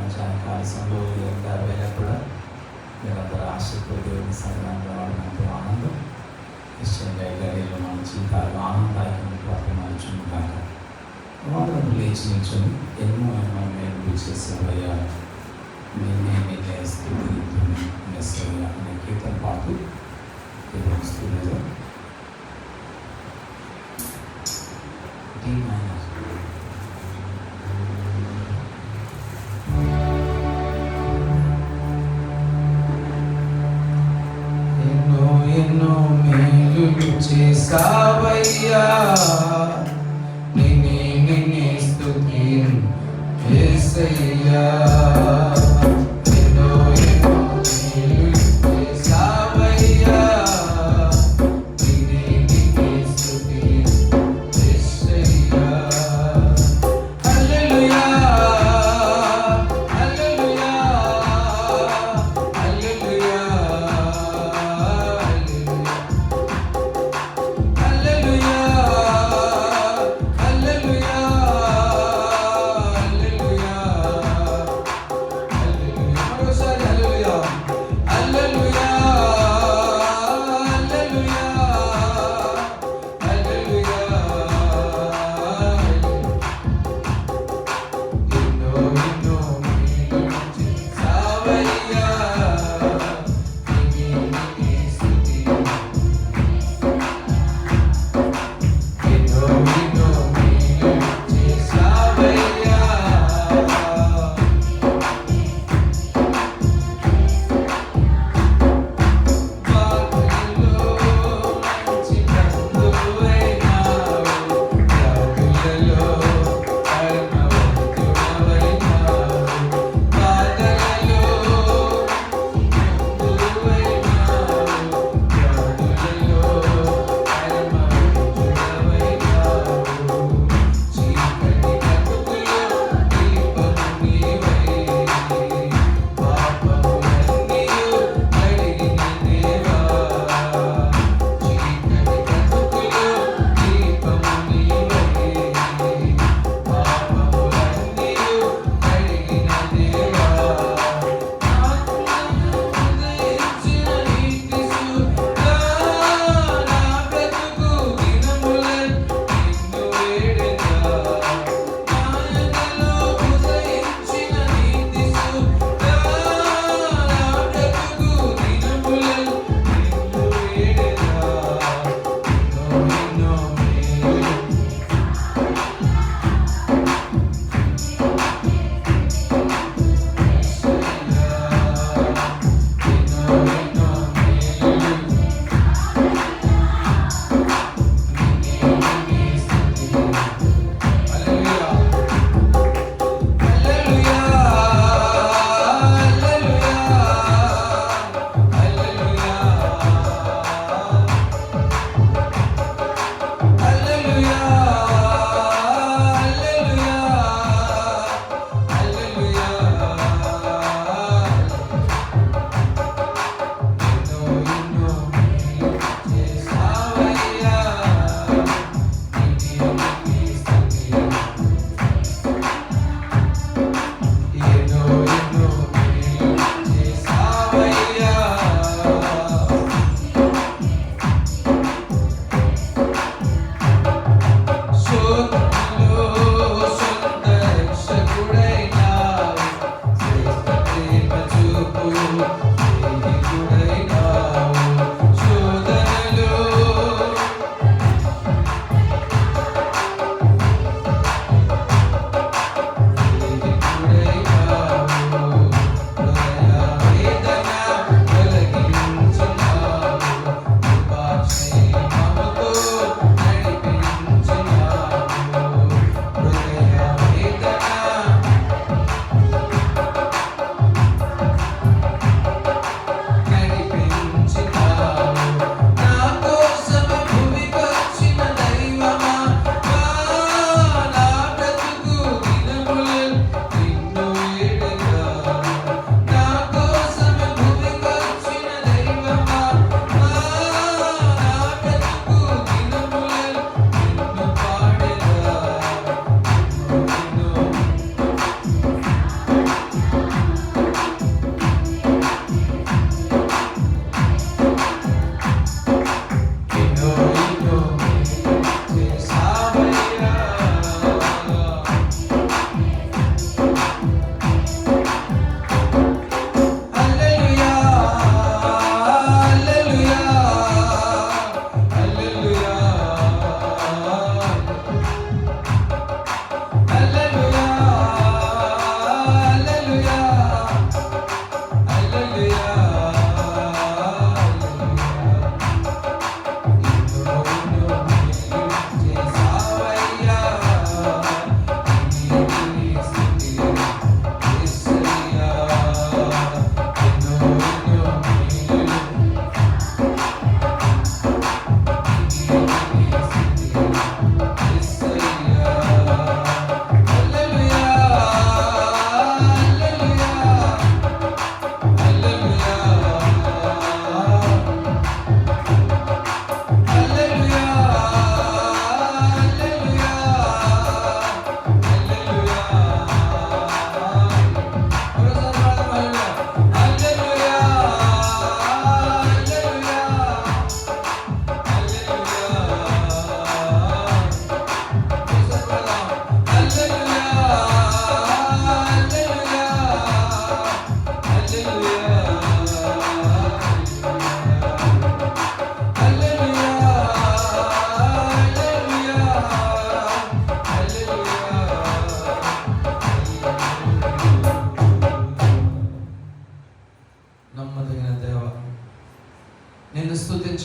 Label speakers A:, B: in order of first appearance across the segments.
A: మధ్యాహ్నకాల సమయంలో ఈ యొక్క వేళ కూడా మీరందరూ ఆశతో దేవుని సన్నిధానంలో రావడం ఎంతో ఆనందం. నిశ్చయంగా ఈ గడిలో మన జీవితాలు ఆనందదాయకంగా ప్రారంభించుగాక. వాదన లేచి నిల్చొని ఎన్నో మేలు చేసేవయ్యా, నేనే స్థితి మెస్సయ్యా అనే కీర్తన పాటు వస్తున్నది. ఎన్నో మేలు చేసావయ్యా, నిన్నే స్తుతించెయ్యా. ఎన్నో మేలు చేసావయ్యా, నిన్నే స్తుతించెయ్యా. హల్లెలూయా హల్లెలూయా హల్లెలూయా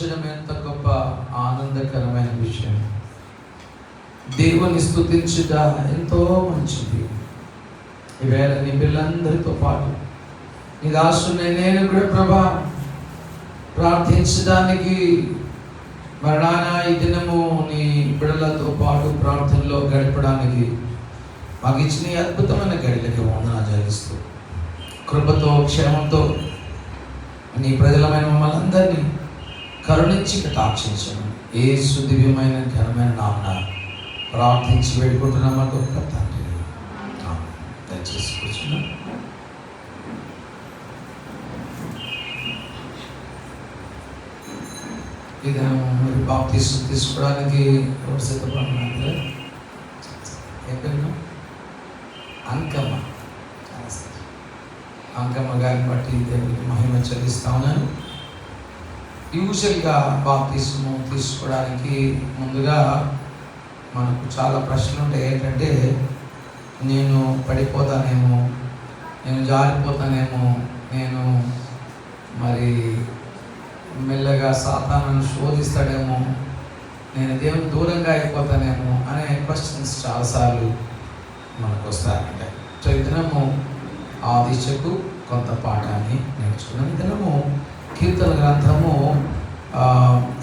A: స్తుతించడం ఎంత గొప్ప ఆనందకరమైన విషయం. దేవుని స్తుతించుట ఎంతో మంచిది. ఈవేళ నీ పిల్లలందరితో పాటు నీ దాసుని నేను కూడా ప్రభా ప్రార్థించడానికి మరణాన ఈ దినము నీ బిడ్డలతో పాటు ప్రార్థనలో గడపడానికి మాకు ఇచ్చిన ఈ అద్భుతమైన గడిలకి వందనాలు చెల్లిస్తూ కృపతో క్షేమంతో నీ ప్రజలమైన మమ్మల్ని అందరినీ కరుణించి కటాక్షించను. యేసు దివ్యమైన ఘనమైన నామమున ప్రార్థించి వేడుకుంటున్నాం మా గొప్ప తండ్రి. దయచేసి కూర్చున్నాం. ఇది మీరు బాప్తిసం తీసుకోవడానికి ఎవరు సిద్ధపడుతున్నారు? ఎక్కడన్నా అంకమ్మ గారిని బట్టి దేవునికి మహిమ చెల్లిస్తా ఉన్నాను. యూజువల్గా బాప్తిసము తీసుకోవడానికి ముందుగా మనకు చాలా ప్రశ్నలు ఉంటాయి. ఏంటంటే, నేను పడిపోతానేమో, నేను జారిపోతానేమో, నేను మరి మెల్లగా సాతానుని శోధిస్తాడేమో, నేను దేవుని దూరంగా అయిపోతానేమో అనే క్వశ్చన్స్ చాలాసార్లు మనకు వస్తాయంటే. సో ఈ దినము ఆ దిశకు కొంత పాఠాన్ని నేర్చుకున్నాం. ఈ దినము కీర్తన గ్రంథము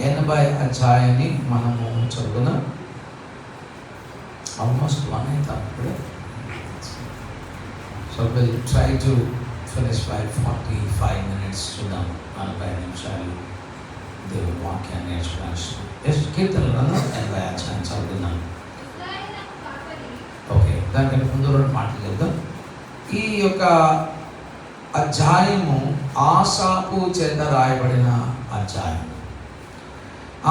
A: 80 అధ్యాయాన్ని మనము చదువుకున్నాం. ఆల్మోస్ట్ 1 అవుతాం ఇప్పుడు. So will try to finish by 45 minutes. చూద్దాం 40 నిమిషాలు దేవుని వాక్యాన్ని నేర్చుకోవచ్చు. కీర్తన గ్రంథం 80 అధ్యాయం చదువుకున్నాం. ఓకే, దానికంటే ముందు 2 మాటలు చెప్దాం. ఈ యొక్క అధ్యాయము ఆసాపు చేత రాయబడిన అధ్యాయం.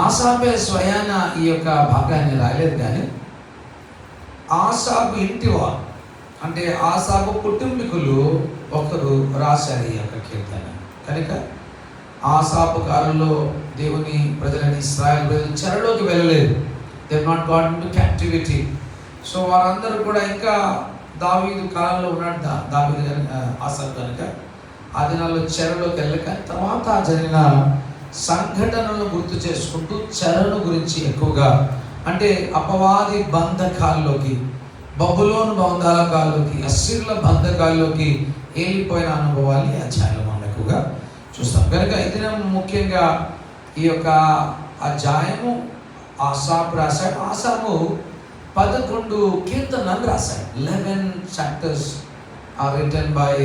A: ఆసాపే స్వయాన ఈ యొక్క భాగాన్ని రాయలేదు, కానీ ఆసాపు ఇంటివారు అంటే ఆసాపు కుటుంబీకులు ఒకరు రాశారు ఈ యొక్క కీర్తన. కనుక ఆసాపు కాలంలో దేవుని ప్రజలని ఇశ్రాయేలు ప్రజలు చెరలోకి వెళ్ళలేదు. They not got into captivity. So వారందరూ కూడా ఇంకా దావీదు కాలంలో ఉన్నాడు. దావీదు ఆసాపు కనుక ఆ దినాల్లో చెరలోకి వెళ్ళక తర్వాత జరిగిన సంఘటనలను గుర్తు చేసుకుంటూ చెరను గురించి ఎక్కువగా, అంటే అపవాది బంధకాల్లోకి, బబులోను బంధకాల్లోకి, అస్సిర్ల బంధకాల్లోకి వెళ్ళిపోయిన అనుభవాన్ని అధ్యాయంలో మనం ఎక్కువగా చూస్తాం. కనుక ఇది ముఖ్యంగా ఈ యొక్క అధ్యాయము ఆసాపు రాశాడు. ఆసాపు 11 కీర్తనలు రాశాడు. 11 chapters are written by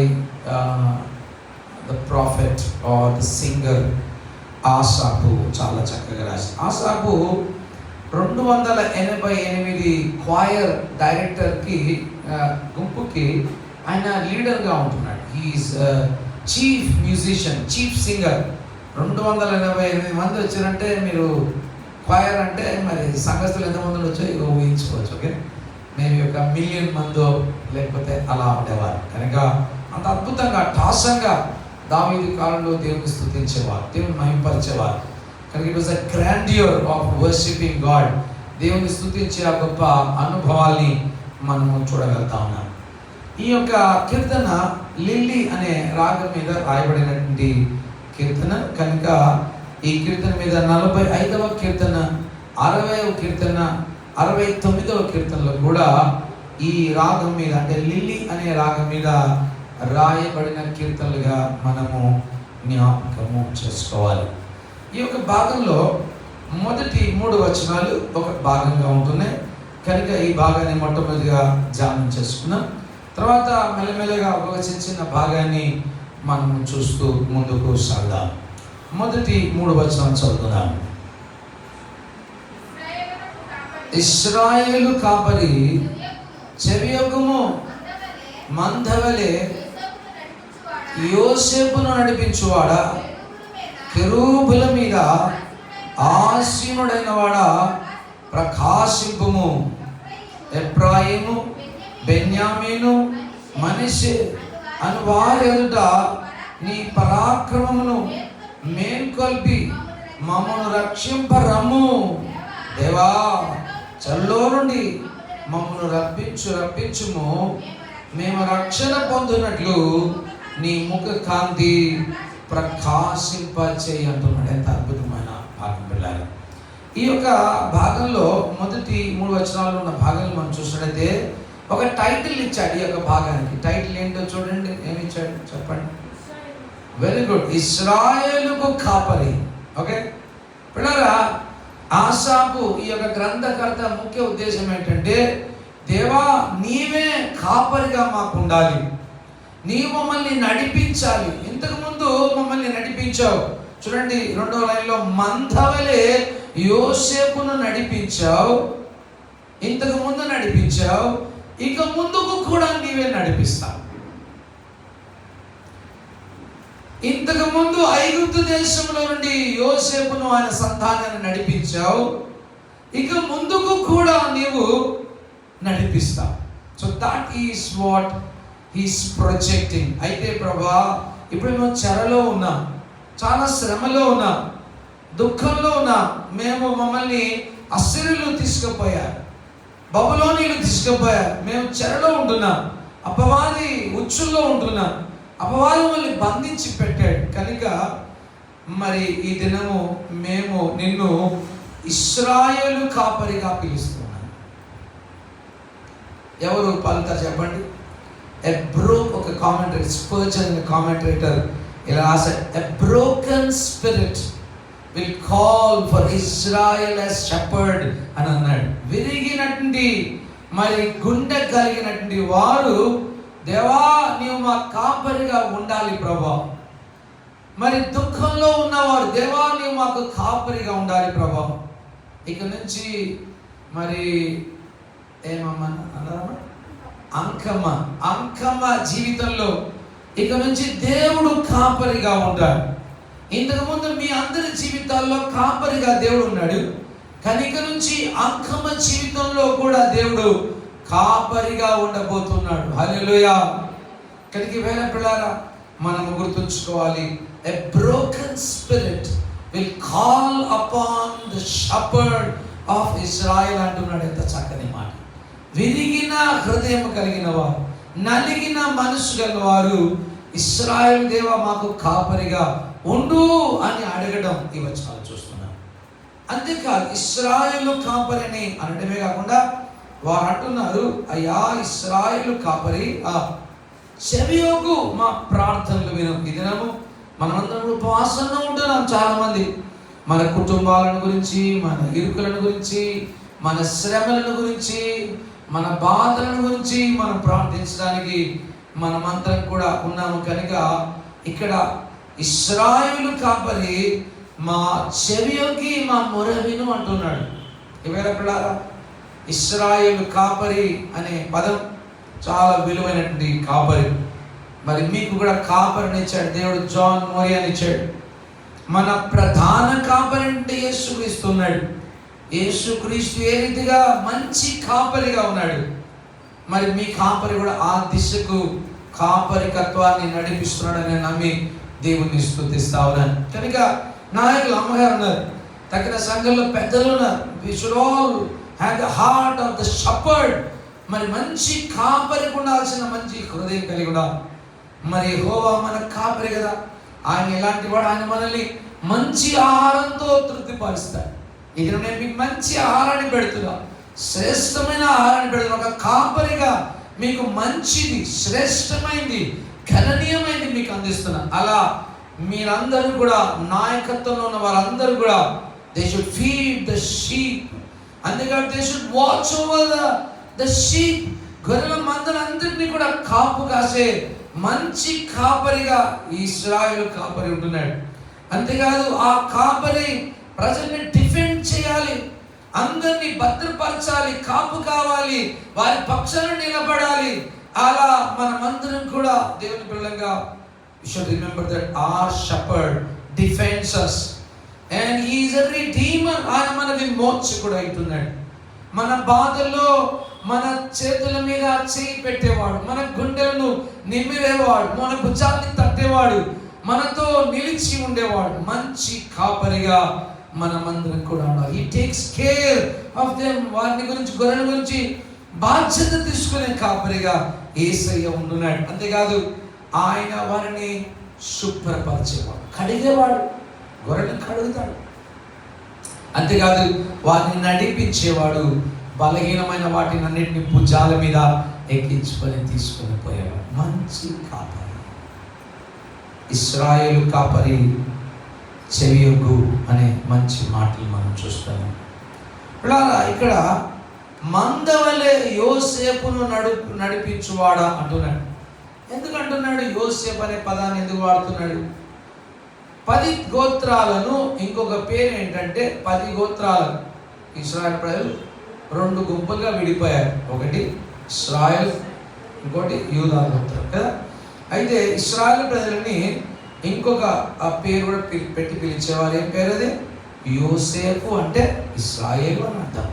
A: the prophet or the singer ఆసాపు. చాలా చక్కగా రాశాడు. ఆసాపు 288 క్వైర్ డైరెక్టర్కి గుంపుకి ఆయన లీడర్గా ఉంటున్నాడు. He is chief musician, chief singer. 288 మంది వచ్చారంటే మీరు క్వైర్ అంటే మరి సంఘస్థులు ఎంతమంది వచ్చో ఇక ఊహించుకోవచ్చు. ఓకే, మేము యొక్క 1 million మందో లేకపోతే అలా ఉండేవారు. కనుక అంత అద్భుతంగా టాసంగా దావీదు కాలంలో దేవుని స్తుతించేవారు, దేవుని మహిమపరిచేవారు. కనుక it was a grandeur of worshipping God. దేవుని స్తుతించే ఆ గొప్ప అనుభవాల్ని మనము చూడగలుగుతా ఉన్నాం. ఈ యొక్క కీర్తన లిల్లీ అనే రాగం మీద రాయబడినటువంటి కీర్తన. కనుక ఈ కీర్తన మీద 45వ కీర్తన, 60వ కీర్తన, 69వ కీర్తనలో కూడా ఈ రాగం మీద, అంటే లిల్లీ అనే రాగం మీద రాయబడిన కీర్తనలుగా మనము జ్ఞాపకము చేసుకోవాలి. ఈ యొక్క భాగంలో మొదటి 3 వచనాలు ఒక భాగంగా ఉంటున్నాయి. కనుక ఈ భాగాన్ని మొట్టమొదటిగా ధ్యానం చేసుకున్నాం. తర్వాత మెల్లమెల్లగా ఒక చిన్న భాగాన్ని మనం చూస్తూ ముందుకు సాగుదాం. మొదటి 3 వచనాలు చదువుకుందాం. ఇశ్రాయేలు కాపరి చెవియొగ్గుము మందవలే యోసేపును నడిపించువాడా, కెరూబుల మీద ఆసీనుడైన వాడా ప్రకాశింపుము. ఎఫ్రాయిము, బెన్యామీను, మనష్షే అను వారి ఎదుట నీ పరాక్రమమును మేల్కొల్పి మమ్మను రక్షింపరమ్ము. దేవా, చెరలో నుండి మమ్మను రప్పించుము. మేము రక్షణ పొందినట్లు నీ ముఖ కాంతి ప్రకాశింపచేయి అంటున్నాడు. ఎంత అద్భుతమైన ఈ యొక్క భాగంలో మొదటి 3 వచనాలు ఉన్న భాగంలో మనం చూసినట్లయితే ఒక టైటిల్ ఇచ్చాడు. ఈ యొక్క భాగానికి టైటిల్ ఏంటో చూడండి, ఏమి ఇచ్చాడు చెప్పండి. వెరీ గుడ్, ఇశ్రాయేలుకు కాపరి. ఓకే పిల్లరా, ఆసాపు ఈ యొక్క గ్రంథకర్త ముఖ్య ఉద్దేశం ఏంటంటే, దేవా నీవే కాపరిగా మాకు ఉండాలి, నీవు మమ్మల్ని నడిపించాలి. ఇంతకుముందు మమ్మల్ని నడిపించావు. చూడండి 2వ లైన్లో, మందవలే యోసేపును నడిపించావు, ఇంతకు ముందు నడిపించావు, ఇక ముందుకు కూడా నీవే నడిపిస్తావు. ఇంతకు ముందు ఐగుప్తు దేశంలో నుండి యోసేపును ఆయన సంతానాన్ని నడిపించావు, ఇక ముందుకు కూడా నీవు నడిపిస్తావు. So that is what he's projecting. అయితే ప్రభా, ఇప్పుడు మేము చెరలో ఉన్నాం, చాలా శ్రమలో ఉన్నాం, దుఃఖంలో ఉన్నాం. మమ్మల్ని అశ్షూరీయులు తీసుకుపోయారు, బబులోనీయులు తీసుకుపోయారు, మేము చెరలో ఉంటున్నాం, అపవాది ఉచ్చుల్లో ఉంటున్నాం, అపవాది మమ్మల్ని బంధించి పెట్టాడు. కనుక మరి ఈ దినము మేము నిన్ను ఇశ్రాయేలు కాపరిగా పిలుస్తున్నాం. ఎవరు పలుకుతారు చెప్పండి. ఒక కామెంటరీ, స్పర్జన్ కామెంటరేటర్ ఇలా రాశాడు, ఎ broken spirit will call for Israel as shepherd అని అన్నాడు. విరిగినటువంటి మరి గుండె కలిగినటువంటి వారు, దేవా నీవు మా కాపరిగా ఉండాలి ప్రభా. మరి దుఃఖంలో ఉన్నవారు, దేవా నీవు మాకు కాపరిగా ఉండాలి ప్రభా. ఇక నుంచి మరి ఏమన్నా అంకమ్మ జీవితంలో ఇక నుంచి దేవుడు కాపరిగా ఉంటాడు. ఇంతకుముందు మీ అందరి జీవితాల్లో కాపరిగా దేవుడు ఉన్నాడు, కానీ ఇక నుంచి అంకమ్మ జీవితంలో కూడా దేవుడు కాపరిగా ఉండబోతున్నాడు. హల్లెలూయా. కనుక వేళ పిల్లారా, మనము గుర్తుంచుకోవాలి, ఎ broken spirit will call upon the shepherd of Israel అంటున్నాడు. ఎంత చక్కని మాట. విరిగిన హృదయం కలిగిన వారు, నలిగిన మనసు కలిగిన వారు, ఇశ్రాయేలు దేవా మాకు కాపరిగా ఉండు అని అడగడం ఈ వచనాలు చూస్తున్నాం. అంతేకాదు, ఇశ్రాయేలు కాపరి అని అనడమే కాకుండా వారు అంటున్నారు, అయ్యా ఇశ్రాయేలు కాపరి, చెవియొగ్గు మా ప్రార్థనలు విను. ఈ దినము మనమందరం ఉపవాసంలో ఉంటున్నాం. చాలా మంది మన కుటుంబాలను గురించి, మన ఇరుకులను గురించి, మన శ్రమలను గురించి, మన బాధలను గురించి మనం ప్రార్థించడానికి మనమందరం కూడా ఉన్నాము. కనుక ఇక్కడ ఇశ్రాయేలు కాపరి మా చెవియొగ్గి మా మొర విను అంటున్నాడు. ఇవేళ పిల్లారా, ఇశ్రాయేలు కాపరి అనే పదం చాలా విలువైనటువంటి కాపరి. మరి మీకు కూడా కాపరిని ఇచ్చాడు దేవుడు. జాన్ మోరియన్ ఇచ్చాడు. మన ప్రధాన కాపరి అంటే యేసుక్రీస్తు ఉన్నాడు. యేసుక్రీస్తు ఏ రీతిగా మంచి కాపరిగా ఉన్నాడు, మరి మీ కాపరి కూడా ఆ దిశకు కాపరికత్వాన్ని నడిపిస్తున్నాడని నమ్మి దేవుని స్తుతిస్తా ఉన్నాను. కనుక నాయకులు, అమ్మగారు ఉన్నారు, తగిన సంఘంలో పెద్దలు ఉన్నారు. We should all have the heart of the shepherd. మరి మంచి కాపరికి ఉండాల్సిన మంచి హృదయం కలిగి ఉండాలి. మరి యెహోవా మన కాపరి కదా, ఆయన ఎలాంటి వాడు? ఆయన మనల్ని మంచి ఆహారంతో తృప్తిపరుస్తాడు. ఇక్కడ నేను మీకు మంచి ఆహారాన్ని పెడుతున్నా, శ్రేష్టమైన ఆహారాన్ని పెడుతున్నా. ఒక కాపరిగా మీకు మంచిది, శ్రేష్టమైంది, గణనీయమైనది మీకు అందిస్తున్నా. అలా మీరందరూ కూడా, నాయకత్వంలో ఉన్న వారందరూ కూడా, they should feed the sheep. అందుకని they should watch over the sheep. గొర్రెల మందలందరినీ కూడా కాపు కాసే మంచి కాపరిగా ఇశ్రాయేలు కాపరి ఉంటున్నాడు. అంతేకాదు, ఆ కాపరి ప్రజల్ని డిఫెండ్ చేయాలి, అందరినీ భద్రపరచాలి, కాపు కావాలి, వారి పక్షాన నిలబడాలి. అలా మనమందరం కూడా దేవుని పిల్లలుగా we should remember that our shepherd defends us and he is a redeemer. ఆయన మన విమోచకుడు అయితున్నాడు. మన బాధల్లో మన చేతుల మీద చేయి పెట్టేవాడు, మన గుండెలను నిమ్మివేవాడు, మన భుజాన్ని తట్టేవాడు, మనతో నిలిచి ఉండేవాడు. మంచి కాపరిగా మనమందరం కూడా ఉండాలి. he takes care of them. వారిని గురించి, గొర్రెల గురించి బాధ్యత తీసుకునే కాపరిగా యేసయ్య ఉంటున్నాడు. అంతేకాదు, ఆయన వారిని శుభ్రపరిచేవాడు, కడిగేవాడు, గొర్రెలను కడుగుతాడు. అంతేకాదు వారిని నడిపించేవాడు, బలహీనమైన వాటిని అన్నింటినీ భుజాల మీద ఎక్కించుకొని తీసుకొని పోయేవాడు. మంచి కాపరి, ఇశ్రాయేలు కాపరి చెవియొగ్గు అనే మంచి మాటలు మనం చూస్తాము. ఇక్కడ మందవలే యోసేపును నడిపించువాడా అంటున్నాడు. ఎందుకు అంటున్నాడు? యోసేపు అనే పదాన్ని ఎందుకు వాడుతున్నాడు? 10 గోత్రాలను, ఇంకొక పేరు ఏంటంటే 10 గోత్రాలు ఇశ్రాయేల్ ప్రజలు 2 గుంపులుగా విడిపోయారు. ఒకటి ఇశ్రాయేల్, ఇంకోటి యూదా గోత్రం కదా. అయితే ఇశ్రాయేల్ ప్రజలని ఇంకొక ఆ పేరు కూడా పెట్టి పిలిచేవారు. ఏం పేరు అది? యోసేపు అంటే ఇశ్రాయేలు అని అర్థం.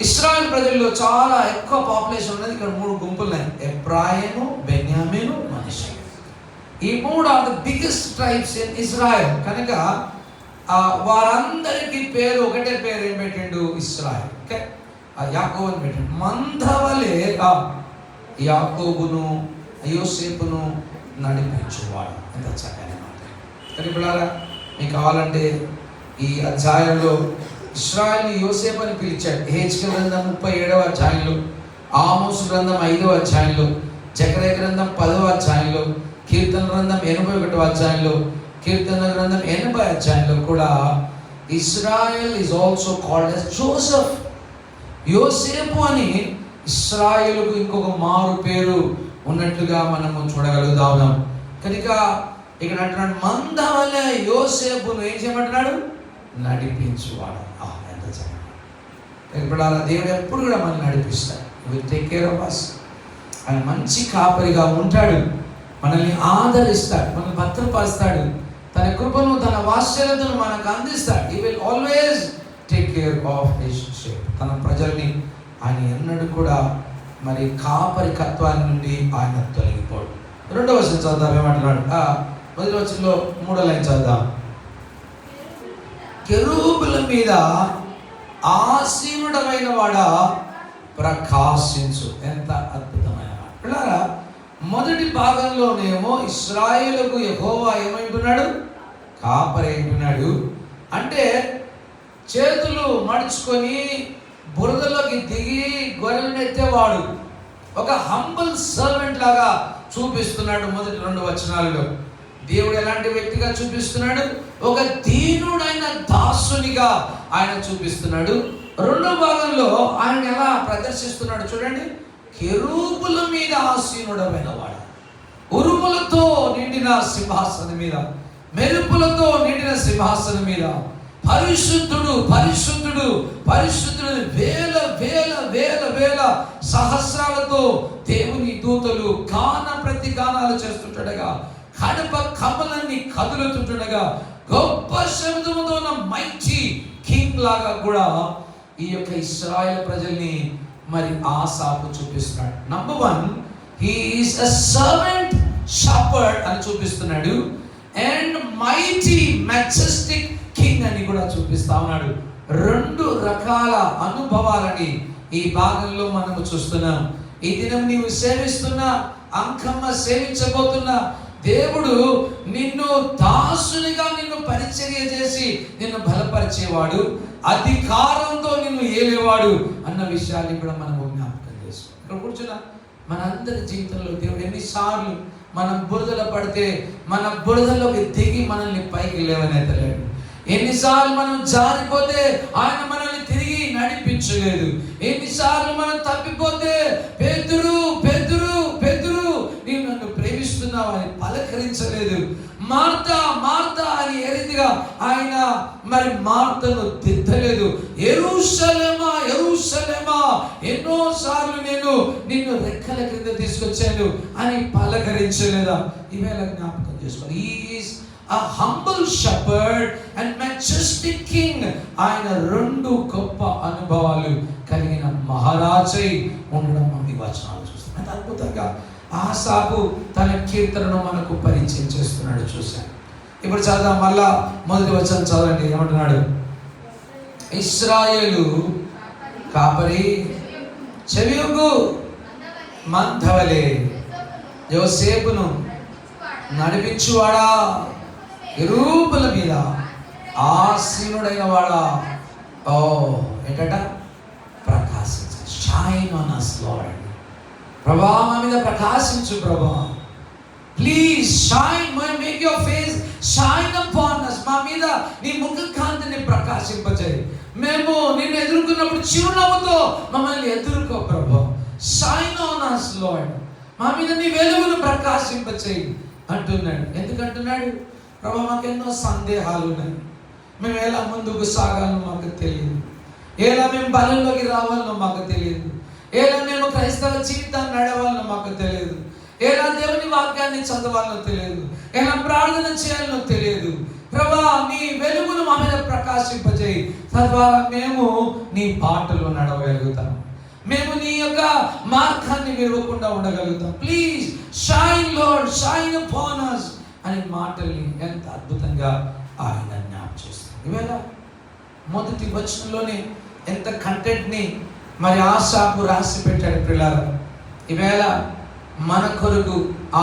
A: ఇశ్రాయేల్ ప్రజల్లో చాలా ఎక్కువ పాపులేషన్ ఉన్నది. ఇక్కడ 3 గుంపులు ఉన్నాయి: ఎఫ్రాయిము, బెన్యామీను, మనష్షే. ఈ 3 are the biggest tribes in Israel. కనుక వారందరికీ పేరు ఒకటే పేరు. ఏం పెట్టిండు? ఇశ్రాయేల్. ఓకే, యాకోబు అని పెట్టిండు. మందవలే యాకోబును యోసేపును నడిపించువాడు. ఎంత చక్కని మాట. కానీ పిల్లరా, మీకు కావాలంటే ఈ అధ్యాయంలో ఇశ్రాయేలుని యోసేపు అని పిలిచాడు. హెజ్కేలు గ్రంథం 37వ అధ్యాయంలో, ఆమోసు గ్రంథం 5వ అధ్యాయంలో, జకర్యా గ్రంథం 10వ అధ్యాయంలో, కీర్తన గ్రంథం 81వ అధ్యాయంలో, కీర్తన గ్రంథం 80వ అధ్యాయంలో కూడా Israel is also called as Joseph. యోసేపు అని ఇశ్రాయేలుకు ఇంకొక మారు పేరు ఉన్నట్లుగా మనము చూడగలుగుతాం. కనుక ఇక్కడ అంటున్నాడు, మందవలే యోసేపును ఏం చేయమంటున్నాడు? నడిపించువాడు. ఎంత చక్కగా. ఇప్పుడు అలా దేవుడు ఎప్పుడు కూడా మనల్ని నడిపిస్తాడు. Will take care of us. ఆయన మంచి కాపరిగా ఉంటాడు, మనల్ని ఆదరిస్తాడు, మనల్ని భద్రపరుస్తాడు, తన కృపను తన వాత్సల్యతను మనకు అందిస్తాడు. He will always take care of his sheep. తన ప్రజల్ని ఆయన ఎన్నడూ కూడా మరి కాపరికత్వాన్ని నుండి ఆయన తొలగిపోడు. 2వ వచనం చదువుదాం. ఏమంటున్నాడు? 1వ వచనంలో 3వ లైన్ చదువుదాం. కెరూబుల మీద ఆసీనుడమైన వాడా ప్రకాశించు. ఎంత అద్భుతమైన మాట పిల్లరా. మొదటి భాగంలోనేమో ఇశ్రాయేలుకు యెహోవా ఏమంటున్నాడు? కాపరి అంటున్నాడు. అంటే చేతులు మడుచుకొని బురదలోకి దిగి గొర్రెలను ఎత్తేవాడు, ఒక హంబుల్ సర్వెంట్ లాగా చూపిస్తున్నాడు. మొదటి 2 వచనాలలో దేవుడు ఎలాంటి వ్యక్తిగా చూపిస్తున్నాడు? ఒక దీనుడైన దాసునిగా ఆయన చూపిస్తున్నాడు. 2వ భాగంలో ఆయన ఎలా ప్రదర్శిస్తున్నాడు చూడండి. కెరూబుల మీద ఆసీనుడమైన వాడు, ఉరుములతో నిండిన సింహాసనం మీద, మెరుపులతో నిండిన సింహాసనం మీద, పరిశుద్ధుడు పరిశుద్ధుడు పరిశుద్ధుడు, వేల వేల వేల వేల సహస్రాలతో దేవుని దూతలు గాన ప్రతి గానాలు చేస్తుండగా, కడప కమలన్నీ కదులుతుండగా, గొప్ప శబ్దముతో ఉన్న మైటీ కింగ్ లాగా కూడా ఈ యొక్క ఇశ్రాయేల్ ప్రజల్ని మరి ఆసాపు చూపిస్తున్నాడు. Number 1, he is a servant shepherd అని చూపిస్తున్నాడు. అండ్ మైటీ మెజెస్టిక్ కింగ్ అని కూడా చూపిస్తా ఉన్నాడు. 2 రకాల అనుభవాలని ఈ భాగంలో మనము చూస్తున్నాం. ఈ దినం నీవు సేవిస్తున్న అంకమ్మ సేవించబోతున్న దేవుడు నిన్ను దాసునిగా నిన్ను పరిచర్య చేసి నిన్ను బలపరిచేవాడు, అధికారంతో నిన్ను ఏలేవాడు అన్న విషయాన్ని కూడా మనం జ్ఞాపకం చేసుకోవాలి. ఇక్కడ కూర్చున్న మనందరి జీవితంలో దేవుడు ఎన్నిసార్లు మనం బురదలో పడితే మన బురదలోకి దిగి మనల్ని పైకి లేవనెత్తలేడు. ఎన్నిసార్లు మనం జారిపోతే ఆయన మనల్ని తిరిగి నడిపించలేదు. ఎన్నిసార్లు మనం తప్పిపోతే పేతురు పేతురు పేతురు నీవు నన్ను ప్రేమిస్తున్నావు అని పలకరించలేదు. మార్తా మార్తా అని ఏ రీతిగా ఆయన మరి మార్తను దిద్దలేదు. యెరూషలేమా యెరూషలేమా ఎన్నోసార్లు నేను నిన్ను రెక్కల క్రింద తీసుకొచ్చాను అని పలకరించలేదా? ఈవేళ జ్ఞాపకం చేసుకోవాలి. Is a humble shepherd and majestic king. ఆయన 2 గొప్ప అనుభవాలు కలిగిన మహారాజై ఉండడం మనం ఈ వచనాలు చూస్తాం. అద్భుతంగా ఆసాపు తన కీర్తనను మనకు పరిచయం చేస్తున్నాడు చూసాం. ఇప్పుడు చదువుదాం మళ్ళా మొదటి వచనం చదవండి. ఏమంటున్నాడు? ఇశ్రాయేలు కాపరి చెవియొగ్గు, మందవలే యోసేపును నడిపించువాడా, కెరూబుల మీద ఆసీనుడైన వాడా ఏంటట ప్రకాశించు. Shine on us lord. ప్రభా మా మీద ప్రకాశించు ప్రభా. Please shine, make your face shine upon us. మా మీద నీ ముఖ కాంతిని ప్రకాశింపజేయి. మేము నిన్ను ఎదుర్కొన్నప్పుడు చిరునవ్వుతో మమ్మల్ని ఎదుర్కో ప్రభా. Shine on us lord. మా మీద నీ వెలుగును ప్రకాశింపచేయి అంటున్నాడు. ఎందుకంటున్నాడు? ప్రభా మాకెన్నో సందేహాలు ఉన్నాయి. మేము ఎలా ముందుకు సాగాలో మాకు తెలియదు. ఎలా మేము బలంలోకి రావాలో మాకు తెలియదు. ఎలా మేము క్రైస్తవ జీవితాన్ని నడవాలో మాకు తెలియదు. ఎలా దేవుని వాక్యాన్ని చదవాలో తెలియదు. ఎలా ప్రార్థన చేయాలో తెలియదు. ప్రభా నీ వెలుగును మా మీద ప్రకాశింపజేయి. తద్వారా మేము నీ బాటలో నడవగలుగుతాం. మేము నీ యొక్క మార్గాన్ని విడవకుండా ఉండగలుగుతాం. Please shine lord, shine upon us అనే మాటల్ని ఎంత అద్భుతంగా ఆయన జ్ఞాపకం చేస్తుంది. ఈవేళ మొదటి వచనంలోనే ఎంత కంటెంట్ని మరి ఆశాకు రాసి పెట్టాడు పిల్లలు. ఈవేళ మన కొరకు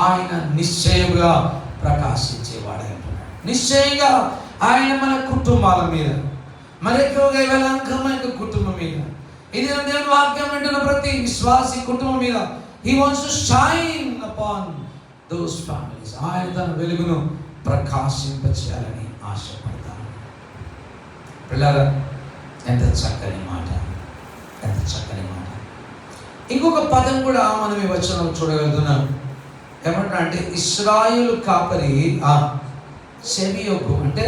A: ఆయన నిశ్చయంగా ప్రకాశించేవాడే అంటున్నాడు. నిశ్చయంగా ఆయన మన కుటుంబాల మీద, మరి ఎక్కువగా ఈవేళ అంకమైన కుటుంబం మీద, ఇది దేవుని వాక్యం వింటున్న ప్రతి విశ్వాసి కుటుంబం మీద he wants to shine upon those families. ఆయన తన వెలుగును ప్రకాశింపచేయాలని ఆశపడతాను. పిల్లల ఎంత చక్కని మాట, ఎంత చక్కని మాట. ఇంకొక పదం కూడా మనం ఈ వచనంలో చూడగలుగుతున్నాం. ఏమంటా అంటే ఇశ్రాయేలు కాపరి చెవియొగ్గు, అంటే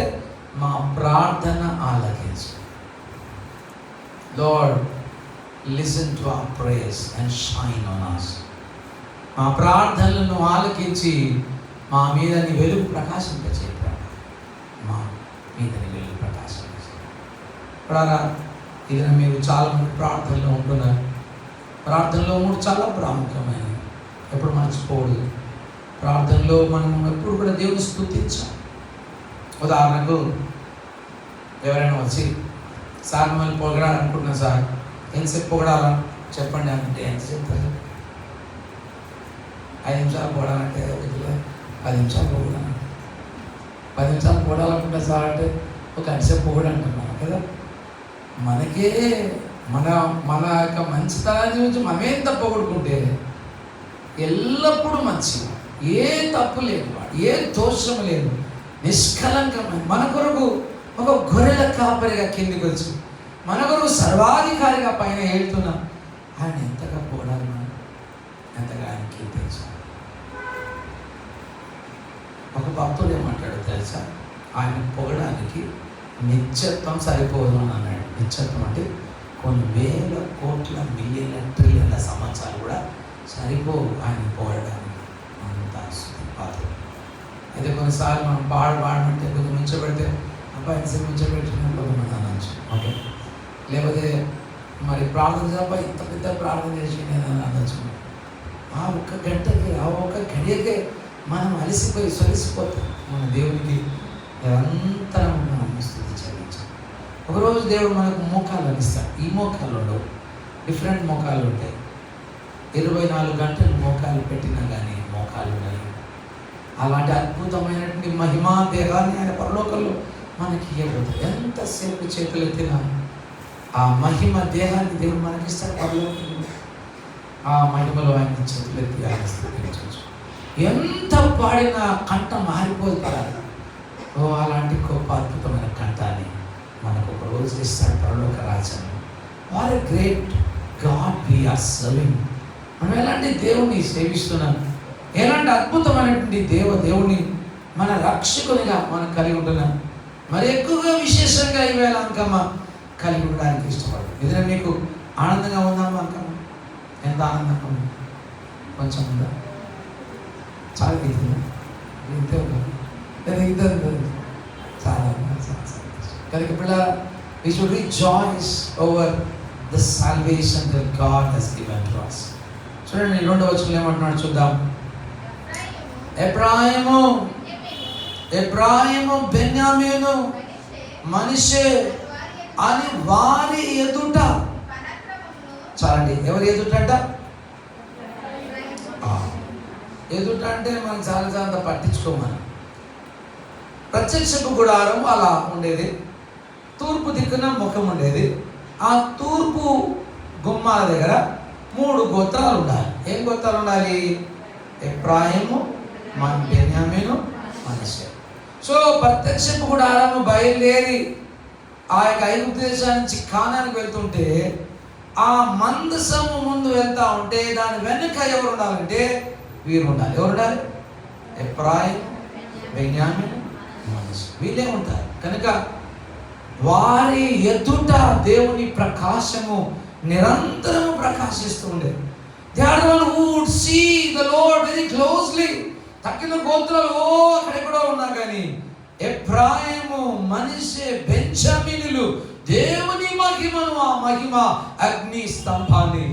A: మా ప్రార్థన ఆలకించు. Lord listen to our prayers and shine on us. మా ప్రార్థనలను ఆలకించి మా మీద నీ వెలుగు ప్రకాశింపచేయి. మా మీద నీ వెలుగు ప్రకాశింపచేయి. ఇప్పుడు ఇది మీరు చాలామంది ప్రార్థనలో ఉంటున్నారు. ప్రార్థనలో చాలా ప్రాముఖ్యమైనది, ఎప్పుడు మర్చిపోకూడదు. ప్రార్థనలో మనం ఎప్పుడు కూడా దేవుని స్తుతించాలి. ఉదాహరణకు ఎవరైనా వచ్చి సార్ మిమ్మల్ని పొగడాలనుకుంటున్నా, సార్ ఎంతసేపు పొగడాలా చెప్పండి అంటే ఎంత చెప్తారు? 5 నిమిషాలు పొగడాలంటే 10 నిమిషాలు పొగడాలి. 10 నిమిషాలు పొగడాలనుకుంటా సార్ అంటే ఒక అరిసేపు పొగడు అంటున్నాను కదా. మనకే మన యొక్క మంచితనాన్ని గురించి మనమే తప్పు పొగడుకుంటే ఎల్లప్పుడూ మంచి, ఏ తప్పు లేదు, ఏ దోషం లేదు, నిష్కలంకమైన మన కొరకు ఒక గొర్రెల కాపరిగా కిందికి వచ్చి మన కొరకు సర్వాధికారిగా పైన ఏళ్తున్నాం. ఆయన ఎంతగా పొగడాలి, మనం ఎంతగా ఆయన కీర్తించాలి. ఒక భక్తుడు ఏమంటాడు తెలుసా? ఆయన పొగడానికి నిత్యత్వం సరిపోదు అని అన్నాడు. నిత్యత్వం అంటే కొన్ని వేల కోట్ల మిలియన్ల ట్రిలియన్ల సంవత్సరాలు కూడా సరిపోవు ఆయన పొగడానికి. అంత పాత్ర అయితే కొన్నిసార్లు మనం పాడమంటే కొంచెం ముంచబెడితే అబ్బాయి ఎంతసేపు ముంచబెట్టిన కొంతమంది అనొచ్చు. ఓకే, లేకపోతే మరి ప్రార్థన చేప ఇంత పెద్ద ప్రార్థన చేసి నేను అనొచ్చు. ఆ ఒక్క గంటకి, ఆ ఒక్క గడియకే మనం అలసిపోయి సొలిసిపోతాం. మన దేవునికి నిరంతరం మనం స్తుతి చెల్లించాలి. ఒకరోజు దేవుడు మనకు మోకాళ్ళు ఇస్తాడు. ఈ మోకాళ్ళలో డిఫరెంట్ మోకాళ్ళు ఉంటాయి. 24 గంటలు మోకాలు పెట్టినా కానీ మోకాలు ఉన్నాయి. అలాంటి అద్భుతమైనటువంటి మహిమా దేహాన్ని ఆయన పరలోకంలో మనకి ఇవ్వబోతుంది. ఎంతసేపు చేతులు ఎత్తినా ఆ మహిమ దేహాన్ని దేవుడు మనకిస్తాడు పరలోకంలో. ఆ మహిమలో ఆయన చేతులు ఎత్తి ఆయన స్థితించవచ్చు. ఎంత పాడినా కంఠ మారిపోతారు. అలాంటి గొప్ప అద్భుతమైన కంఠాన్ని మనకు ఒక రోజు ఇస్తాడు పరలోక రాజ్యంలో. What a great God we are serving. మనం ఎలాంటి దేవుని సేవిస్తున్నాం, ఎలాంటి అద్భుతమైనటువంటి దేవుని మన రక్షకునిగా మనం కలిగి ఉంటున్నాం. మరి ఎక్కువగా విశేషంగా ఈవేళ అంకమ్మ కలిగి ఉండడానికి ఇష్టపడదు. ఏదైనా మీకు ఆనందంగా ఉందామా అంకమ్మ? ఎంత ఆనందంగా ఉంది? కొంచెం ఉందా? చాలా ఇద్దా? ఇంతే ఉందా? లేదా ఇద్దరు చాలా కనుక పిల్ల we should rejoice over the salvation that God has given to us. చూడండి 2వ వచనంలో ఏమంటున్నాడు చూద్దాం. ఎఫ్రాయిము బెన్యామీను మనష్షే అని వారి ఎదుట. చాలండి, ఎవరి ఎదుట? ఎదుట అంటే మనం చాలా పట్టించుకోమని. ప్రత్యక్షపు గుడారం అలా ఉండేది. తూర్పు దిక్కున ముఖం ఉండేది. ఆ తూర్పు గుమ్మాల దగ్గర 3 గోత్రాలు ఉండాలి. ఏం గోత్రాలు ఉండాలి? ఎఫ్రాయిము, బెన్యామీను, మనష్షే. సో ప్రత్యక్షపు గుడారము బయలుదేరి ఆ యొక్క ఐగుప్తు దేశం నుంచి కానానికి వెళ్తుంటే ఆ మందసము ముందు వెళ్తా ఉంటే దాని వెనుక ఎవరు ఉండాలంటే వీరు ఉండాలి. ఎవరు ఉండాలి? ఎఫ్రాయిము, బెన్యామీను, మనష్షే. వీళ్ళే ఉంటారు. కనుక వారి ఎదుట దేవుని ప్రకాశము నిరంతరము ప్రకాశిస్తూ ఉండేది. They are the one who would see the Lord very closely. తక్కిన గోత్రాలు అక్కడెక్కడో ఉన్నా కానీ ఎఫ్రాయిము, మనష్షే, బెంజమీనులు దేవుని మహిమను, ఆ మహిమ అగ్ని స్తంభాన్ని,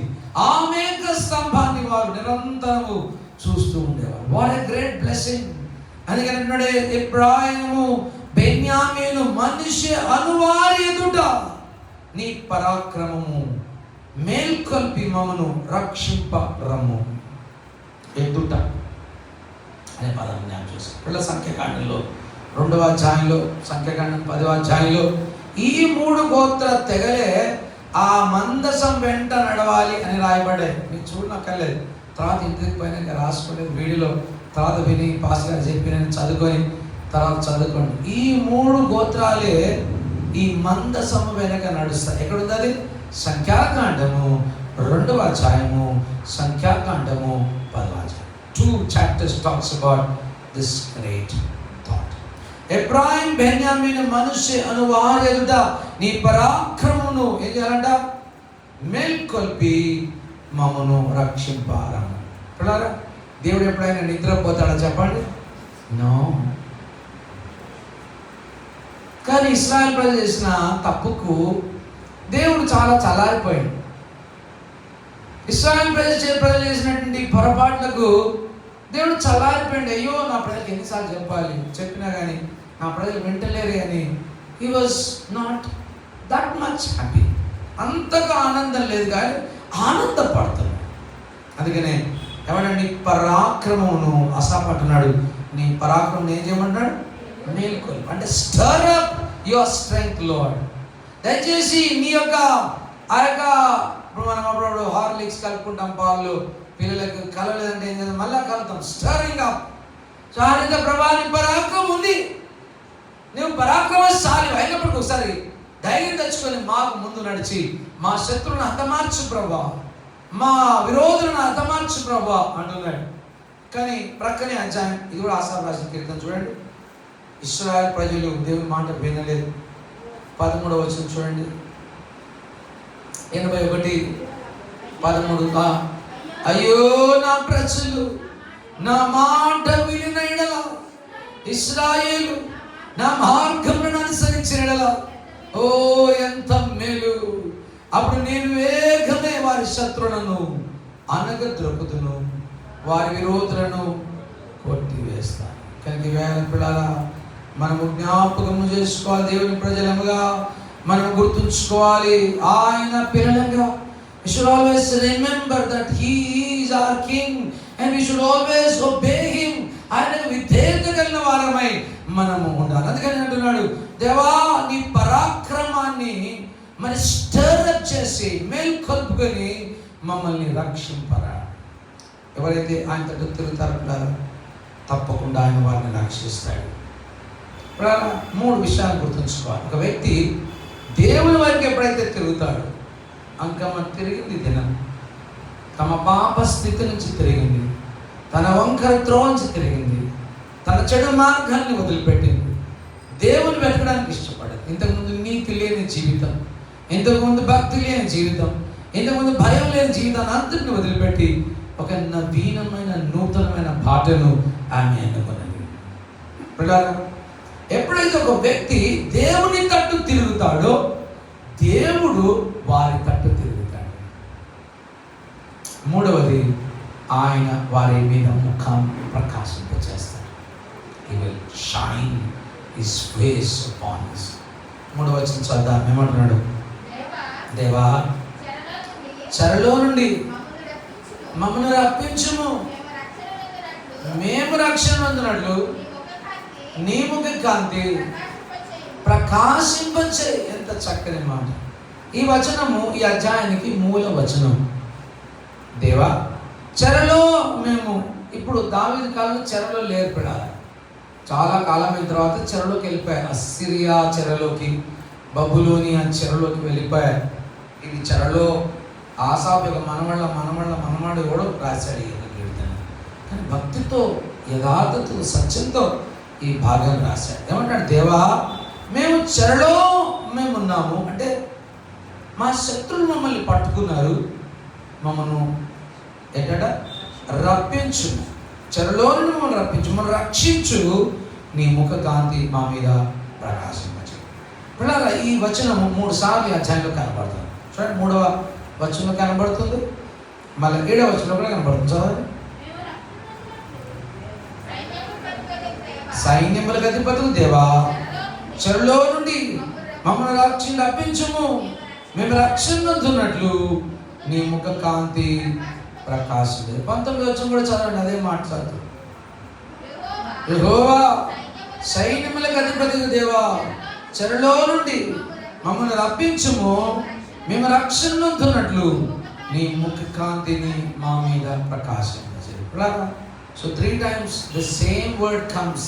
A: ఆ మేఘ స్తంభాన్ని వారు నిరంతరము చూస్తూ ఉండేవారు. What a great blessing. అందుకని అన్నాడే ఎఫ్రాయిము, బెన్యామీను, మనష్షే అనువారి ఎదుట నీ పరాక్రమము మేల్కొల్పి మమ్మను రక్షింప రమ్ము. ఎదుట అనే పదం జ్ఞాపకం చేస్తాం. పిల్లల సంఖ్యాకాండంలో 2వ అధ్యాయంలో, సంఖ్యాకాండం 10వ అధ్యాయంలో ఈ 3 గోత్ర తెగలే ఆ మందసం వెంట నడవాలి అని రాయబడ్డాయి. మీకు చూడనక్కర్లేదు. తర్వాత ఇంటికి పోయినా రాసుకోలేదు. వీడియోలో తర్వాత విని పాస్ గారు చెప్పి చదువుకొని తర్వాత చదువుకోండి. ఈ 3 గోత్రాలే ఈ మందసము వెనక నడుస్తాయి. ఎక్కడుంది అది? సంఖ్యాకాండము 2వ అధ్యాయము, సంఖ్యాకాండము 10వ అధ్యాయం. 2 chapters talks about this great thought. Ephraim, బెన్యామీను, మనష్షే అను వారి ఎదుట నీ పరాక్రమమును ఏం చేయాలంట? మేల్కొల్పి మమ్మను రక్షింపారము. పిల్లరా, దేవుడు ఎప్పుడైనా నిద్రపోతాడా చెప్పండి? నో. కానీ ఇశ్రాయేల్ ప్రజలు చేసిన తప్పుకు దేవుడు చాలా చల్లారిపోయాడు. ఇశ్రాయేల్ ప్రజలు చేసినటువంటి పొరపాట్లకు దేవుడు చల్లారిపోయాడు. అయ్యో, నా ప్రజలకు ఎన్నిసార్లు చెప్పినా కానీ నా ప్రజలు వింటలేరు అని he was not that much happy. అంతగా ఆనందం లేదు కానీ ఆనందపడుతున్నాడు. అందుకనే ఏమన్నాడు? పరాక్రమమును అసాపట్టున్నాడు. నీ పరాక్రమం ఏం చేయమంటాడు? మేల్కొల్పు అంటే స్టర్ అప్ యువర్ స్ట్రెంగ్త్ లార్డ్. దయచేసి నీ యొక్క ఆ యొక్క ఇప్పుడు మనం అప్పుడు హార్లిక్స్ కలుపుకుంటాం, పాలు పిల్లలకు కలవలేదంటే ఏం చేద్దాం? మళ్ళా కలుపుతాం. Steering up. సో ఆ రీతిగా ప్రభా నీ పరాక్రమం ఉంది, నువ్వు పరాక్రమశాలి అయినప్పటికీ ఒకసారి ధైర్యం తెచ్చుకొని మాకు ముందు నడిచి మా శత్రువులను హతమార్చు ప్రభా, మా విరోధులను హతమార్చు ప్రభా అంటున్నాడు. కానీ ప్రక్కనే అధ్యాయం, ఇది కూడా ఆసాఫ్ రాసిన కీర్తన చూడండి. ఇశ్రాయేలు ప్రజలు దేవుని మాట వినలేదు. 13వ వచనం చూడండి. 81:13. అయ్యో నా ప్రజలు నా మాట వినిన ఎడల, ఇశ్రాయేలు నా మార్గములను అనుసరించిన ఎడల, ఓ ఎంత మేలు. అప్పుడు నేను వేగమే వారి శత్రువులను అనగద్రొక్కుదును, వారి విరోధులను కొట్టివేస్తాను. కనుక వేల పిల్లలా మనము జ్ఞాపకము చేసుకోవాలి. దేవుని ప్రజలముగా మనం గుర్తుంచుకోవాలి. ఆయన పిల్లలుగా we should always remember that he is our king and we should always obey him. ఆయనకు విధేయత కలిగిన వారమై మనము ఉండాలి. అందుకని అంటున్నాడు, దేవా నీ పరాక్రమాన్ని మరి స్టర్అప్ చేసి మేల్కొల్పుకొని మమ్మల్ని రక్షింపరా. ఎవరైతే ఆయన తట్టు తిరుగుతారో తప్పకుండా ఆయన వారిని రక్షిస్తాడు. 3 విషయాలు గుర్తుంచుకోవాలి. ఒక వ్యక్తి దేవుని వైపు ఎప్పుడైతే తిరుగుతాడో, అంకమ్మ తిరిగింది దినం, తమ పాప స్థితి నుంచి తిరిగింది, తన వంకర త్రోవ నుంచి తిరిగింది, తన చెడు మార్గాన్ని వదిలిపెట్టింది, దేవుని వెతకడానికి ఇష్టపడదు. ఇంతకుముందు నీతి లేని జీవితం, ఇంతకుముందు భక్తి లేని జీవితం, ఇంతకుముందు భయం లేని జీవితాన్ని అంతటిని వదిలిపెట్టి ఒక నవీనమైన నూతనమైన బాటను ఆమె ఎన్నుకున్నది. ఎప్పుడైతే ఒక వ్యక్తి దేవుని తట్టు తిరుగుతాడో దేవుడు వారి తట్టు తిరుగుతాడు. 3వది, ఆయన వారి మీద ముఖం ప్రకాశింపచేస్తాడు. He will shine his face upon us. 3వ వచనం చదువుదాం. ఏమంటున్నాడు? దేవా చెరలో నుండి మమ్మల్ని రప్పించుము, మేము రక్షణ పొందినట్లు నీ ముఖ కాంతి ప్రకాశింపచే. ఎంత చక్కని మాట! ఈ వచనము ఈ అధ్యాయానికి మూల వచనం. దేవా, చెరలో మేము ఇప్పుడు దావీదు కాలంలో చెరలో లేర్పడాలి. చాలా కాలమైన తర్వాత చెరలోకి వెళ్ళిపోయారు. అస్సిరియా చెరలోకి, బబులోనియా చెరలోకి వెళ్ళిపోయారు. ఇది చెరలో ఆసాపు యొక్క మనవాడు ఎవడో రాశాడు ఈ కీర్తన. కానీ భక్తితో, యథార్థతో, సత్యంతో ఈ భాగం రాశాడు. ఏమంటాడు? దేవా, మేము చెరలో మేమున్నాము అంటే మా శత్రువులు మమ్మల్ని పట్టుకున్నారు, మమ్మను ఏంటట రప్పించు, చెరలో నుండి మమ్మల్ని రప్పించు, మమ్మల్ని రక్షించు, నీ ముఖ కాంతి మా మీద ప్రకాశించు. పిల్లల ఈ వచనం 3 సార్లు అధ్యాయంలో కనబడుతుంది. చూడండి, 3వ వచనంలో కనబడుతుంది, మళ్ళీ 7వ వచనంలో కూడా కనబడుతుంది. చదవండి. సైన్యములకు అధిపతులు దేవా, చెరలో నుండి మమ్మల్ని రప్పించుము, మేము రక్షణ పొందుతున్నట్లు నీ ముఖ కాంతి ప్రకాశించు. 19వ వచనం కూడా చదవండి, అదే మాట్లాడుతుంది. యెహోవా, సైన్యములకు అధిపతి దేవా, చెరలో నుండి మమ్మల్ని రప్పించుము, మేము రక్షణ పొందుతున్నట్లు నీ ముఖ కాంతిని మా మీద ప్రకాశించు. So 3 times the same word comes.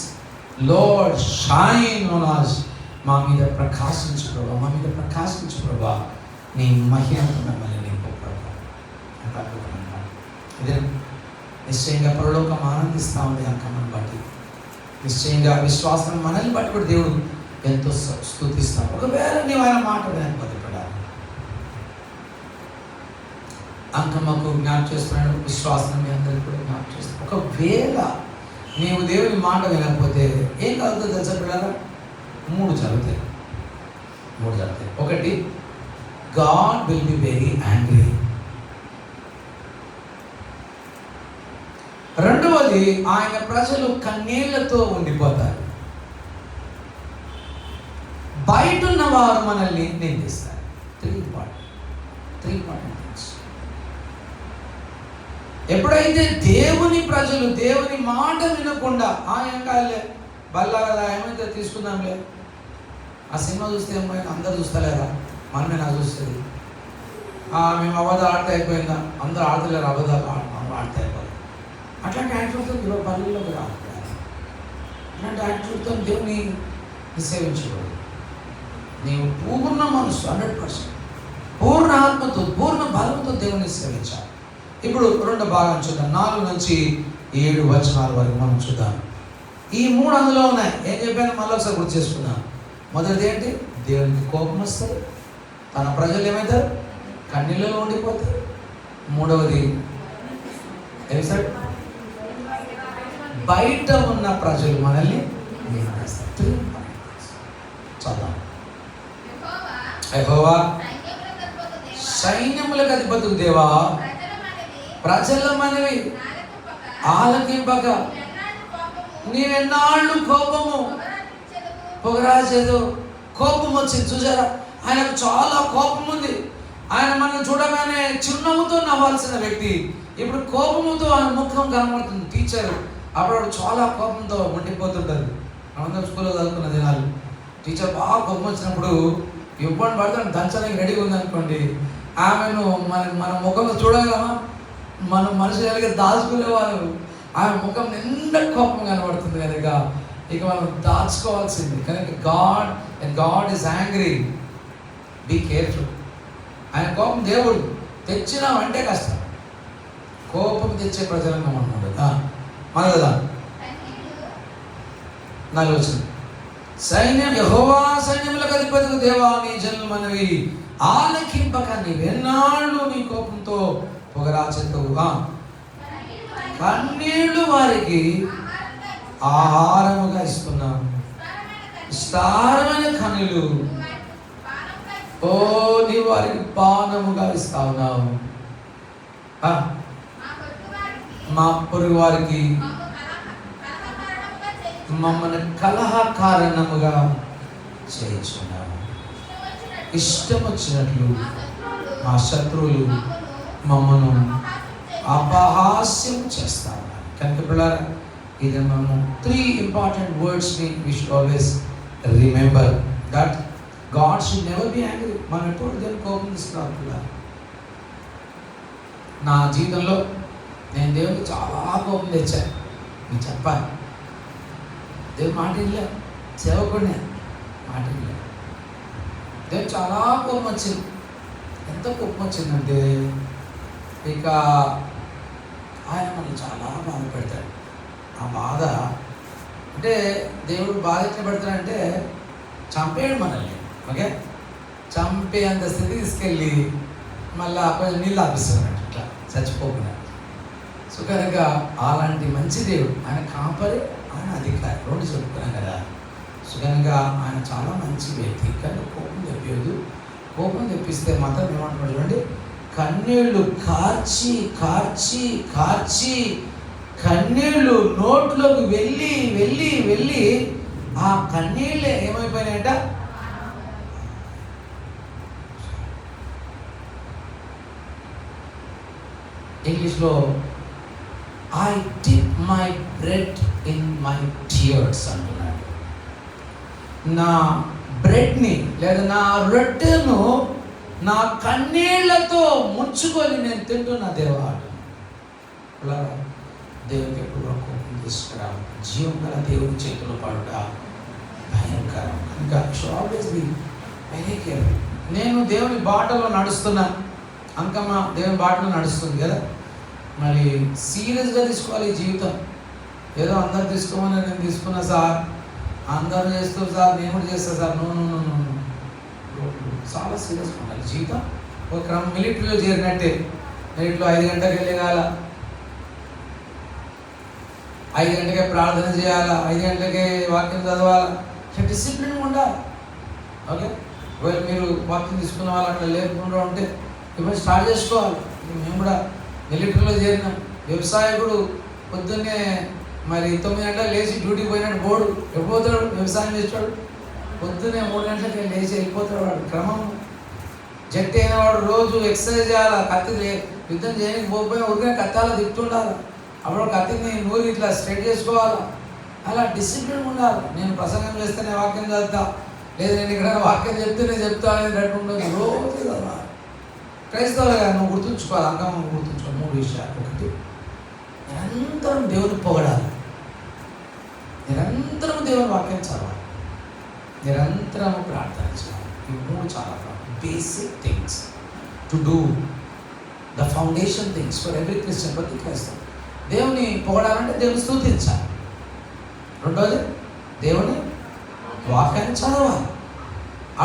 A: Lord, shine on us. మా మీద ప్రకాశించు ప్రభా, మా మీద ప్రకాశించు ప్రభా, నీ మహిమతో మమ్మల్ని నింపు ప్రభా. ఇది నిశ్చయంగా పరలోకం ఆనందిస్తూ ఉంది ఆ క్రమం బట్టి. నిశ్చయంగా విశ్వాసం మనల్ని బట్టి కూడా దేవుడు ఎంతో స్తుతిస్తాం. ఒకవేళ నీవు ఆయన మాట వినకపోతే అంకమ్మకు జ్ఞాపకం చేస్తున్నాడు, విశ్వాసం మీ అందరికీ కూడా జ్ఞాపకం చేస్తున్నాడు. ఒకవేళ నీవు దేవుని మాట వినకపోతే ఏం కలుగుతుందో తెలుసా పిల్లరా? 3 జరుగుతాయి. 3 జరుగుతాయి. ఒకటి, God will be very angry. రెండవది, ఆయన ప్రజలు కన్నీళ్లతో ఉండిపోతారు. బయట ఉన్న వారు మనల్ని నిందిస్తారు. 3 important things. ఎప్పుడైతే దేవుని ప్రజలు దేవుని మాట వినకుండా ఆయన కాలే బల్లా కదా ఏమైతే తీసుకుందాంలే, ఆ సినిమా చూస్తే ఏమైనా అందరు చూస్తలేరా, మనమే నా చూస్తుంది, మేము అబద్ధాలు ఆడితే అయిపోయిందా, అందరూ ఆడతలేరు, అబద్ధాలు ఆడితే అయిపోయింది, అట్లాంటి యాక్టివిటీతో ఈరోజు పల్లెల్లోకి రాకపోయారు. అట్లాంటి యాక్టివిటీతో దేవుని సేవించకూడదు. నీవు పూర్ణ మనసు 100% పూర్ణ ఆత్మతో పూర్ణ బలంతో దేవుని సేవించాలి. ఇప్పుడు 2 భాగాలు చూద్దాం. 4 నుంచి 7 వచనాల వరకు మనం చూద్దాం. ఈ 3 అందులో ఉన్నాయి. ఏం చెప్పాను మళ్ళీ ఒకసారి గుర్తు చేసుకున్నాం. మొదటిది ఏంటి? దేవునికి కోపం వస్తుంది, తన ప్రజలు ఏమవుతారు? కన్నీళ్ళలో ఉండిపోతారు. 3వది ఏం సార్? బయట ఉన్న ప్రజలు మనల్ని నిందిస్తారు. చదువు. యెహోవా, సైన్యములకు అధిపతి దేవా, ప్రజల మనవి ఆలకింపక నీవెన్నాళ్ళు కోపము పొగరాజేదో. కోపం వచ్చింది చూసారా? ఆయనకు చాలా కోపం ఉంది. ఆయన మనం చూడగానే చిరునవ్వుతో నవ్వాల్సిన వ్యక్తి ఇప్పుడు కోపముతో ఆయన ముఖం కనబడుతుంది. టీచర్ అప్పుడు చాలా కోపంతో ఉండిపోతుంటారు. అందరం స్కూల్లో చదువుకున్న దినాలు టీచర్ బాగా కోపం వచ్చినప్పుడు ఇబ్బంది పడుతుంది, దంచడానికి రెడీగా ఉందనుకోండి, ఆమెను మన ముఖంలో చూడగలమా? మనం మనిషి కలిగి దాచుకునే వాళ్ళు ఆమె ముఖం నిండా కోపం కనబడుతుంది కనుక ఇక మనం దాచుకోవాల్సింది. కనుక God is angry, be careful. ఆయన కోపం దేవుడు తెచ్చినామంటే కష్టం. కోపం తెచ్చే ప్రజలను అన్నాడు. మన కదా 4 వచ్చింది. సైన్యం యెహోవా, సైన్యములకు అధిపతి దేవా, నీ జనులు మనవి ఆలకింపక నీవెన్నాళ్ళు నీ కోపంతో పొగరాచెత్తవు. కన్నీళ్లు వారికి ఆహారముగా ఇస్తున్నావు, విస్తారమైన కన్నులు ఓ నీ వారికి పానముగా ఇస్తా ఉన్నావు. మా పొరుగు వారికి మమ్మల్ని కలహ కారణముగా చేయించున్నాము. ఇష్టం వచ్చినట్లు మా శత్రువులు మమ్మను అపహాస్యం చేస్తారు. కనుక పిల్లలు ఇది మనము 3 ఇంపార్టెంట్ వర్డ్స్ని we should always remember that God should never be angry. మనం ఎప్పుడు దేవుని కోపం తీసుకురావాలి. నా జీవితంలో నేను దేవునికి చాలా కోపం తెచ్చాను, మీకు చెప్పాలి. దేవుని మాట వినలే, సేవకుడిని మాట వినలే. దేవుడు చాలా కోపం వచ్చింది. ఎంత కోపం వచ్చిందంటే ఇక ఆయన మనల్ని చాలా బాధ పెడతాడు. ఆ బాధ అంటే దేవుడు బాధ ఎట్లా పెడతాడంటే చంపేయడు మనల్ని. ఓకే, చంపేంత స్థితి తీసుకెళ్ళి మళ్ళీ కొంచెం నీళ్ళు ఆపిస్తున్నాడు ఇట్లా చచ్చిపోకుండా. సో కనుక అలాంటి మంచి దేవుడు, ఆయన కాపరి, ఆయన అధికారి, రెండు చెప్పుకున్నాం కదా. సో కనుక ఆయన చాలా మంచి వ్యక్తి. కానీ కోపం తెప్పియదు. కోపం తెప్పిస్తే మాత్రం ఏమంటున్నాడు చూడండి, కన్నీళ్ళు కార్చి కార్చి కార్చి కన్నీళ్ళు నోట్లోకి వెళ్ళి వెళ్ళి వెళ్ళి ఆ కన్నీళ్ళే ఏమైపోయినాయంట, ఇంగ్లీష్లో I dip my bread in my tears అంటున్నాడు. నా బ్రెడ్ని లేదా నా రొట్టెను నా కన్నీళ్లతో ముంచుకొని నేను తింటున్నా దేవా. అలా దేవునికి ఎప్పుడు కోపం తీసుకురా, జీవం గల దేవుని చేతిలో పడుట భయంకరం. ఇంకా ఆల్వేస్ బి వెరీ కేర్ఫుల్. నేను దేవుని బాటలో నడుస్తున్నా, అంకమ్మ దేవుని బాటలో నడుస్తుంది కదా, మరి సీరియస్గా తీసుకోవాలి ఈ జీవితం. ఏదో అందరు తీసుకోమని నేను తీసుకున్నా సార్, అందరూ చేస్తూ సార్ నేను కూడా చేస్తా sir, no no no no. చాలా సీరియస్గా ఉండాలి జీవితం. ఒక క్రమం మిలిటరీలో చేరినట్టే, మిలిటరీలో 5 గంటలకు వెళ్ళేగాల, 5 గంటలకే ప్రార్థన చేయాలా, 5 గంటలకే వాక్యం చదవాలా, డిసిప్లిన్ ఉండాలి. ఓకే, ఒకవేళ మీరు వాక్యం తీసుకున్న వాళ్ళు అట్లా లేకుండా ఉంటే ఇప్పుడు స్టార్ట్ చేసుకోవాలి. మేము కూడా మిలిటరీలో చేరినాం. వ్యవసాయకుడు పొద్దున్నే మరి 9 గంటలకు లేచి డ్యూటీకి పోయినట్టు బోర్డు ఎప్పుడు పోతాడు, వ్యవసాయం చేస్తాడు. పొద్దున్నే 3 గంటలకి లేచి వెళ్ళిపోతాడు వాడు. క్రమం జట్టు అయిన వాడు రోజు ఎక్సర్సైజ్ చేయాలి. కత్తి యుద్ధం చేయడానికి పోకపోయినా ఊరికే కత్తాల తిప్పుతుండాలి. అప్పుడు కత్తిని నూరి ఇట్లా స్ట్రైట్ చేసుకోవాలి. అలా డిసిప్లిన్ ఉండాలి. నేను ప్రసంగం చేస్తేనే వాక్యం చదువుతా, లేదు నేను ఇక్కడ వాక్యం చెప్తేనే చెప్తా అనేది ఉండదు. రోజు కదా క్రైస్తవులుగా నువ్వు గుర్తుంచుకోవాలి, అంకమ్మ గుర్తుంచుకోవాలి 3 విషయాలు. ఒకటి, నిరంతరం దేవుని పొగడాలి, నిరంతరం దేవుని వాక్యం చదవాలి, నిరంతరం ప్రార్థన చేయాలి. ఈ 3 చాలా basic things to do, the foundation things for every Christian. ప్రతి క్రైస్తవం దేవుని పొగడాలంటే దేవుని స్తుతించాలి. రెండోది, దేవుని వాక్యాన్ని చదవాలి.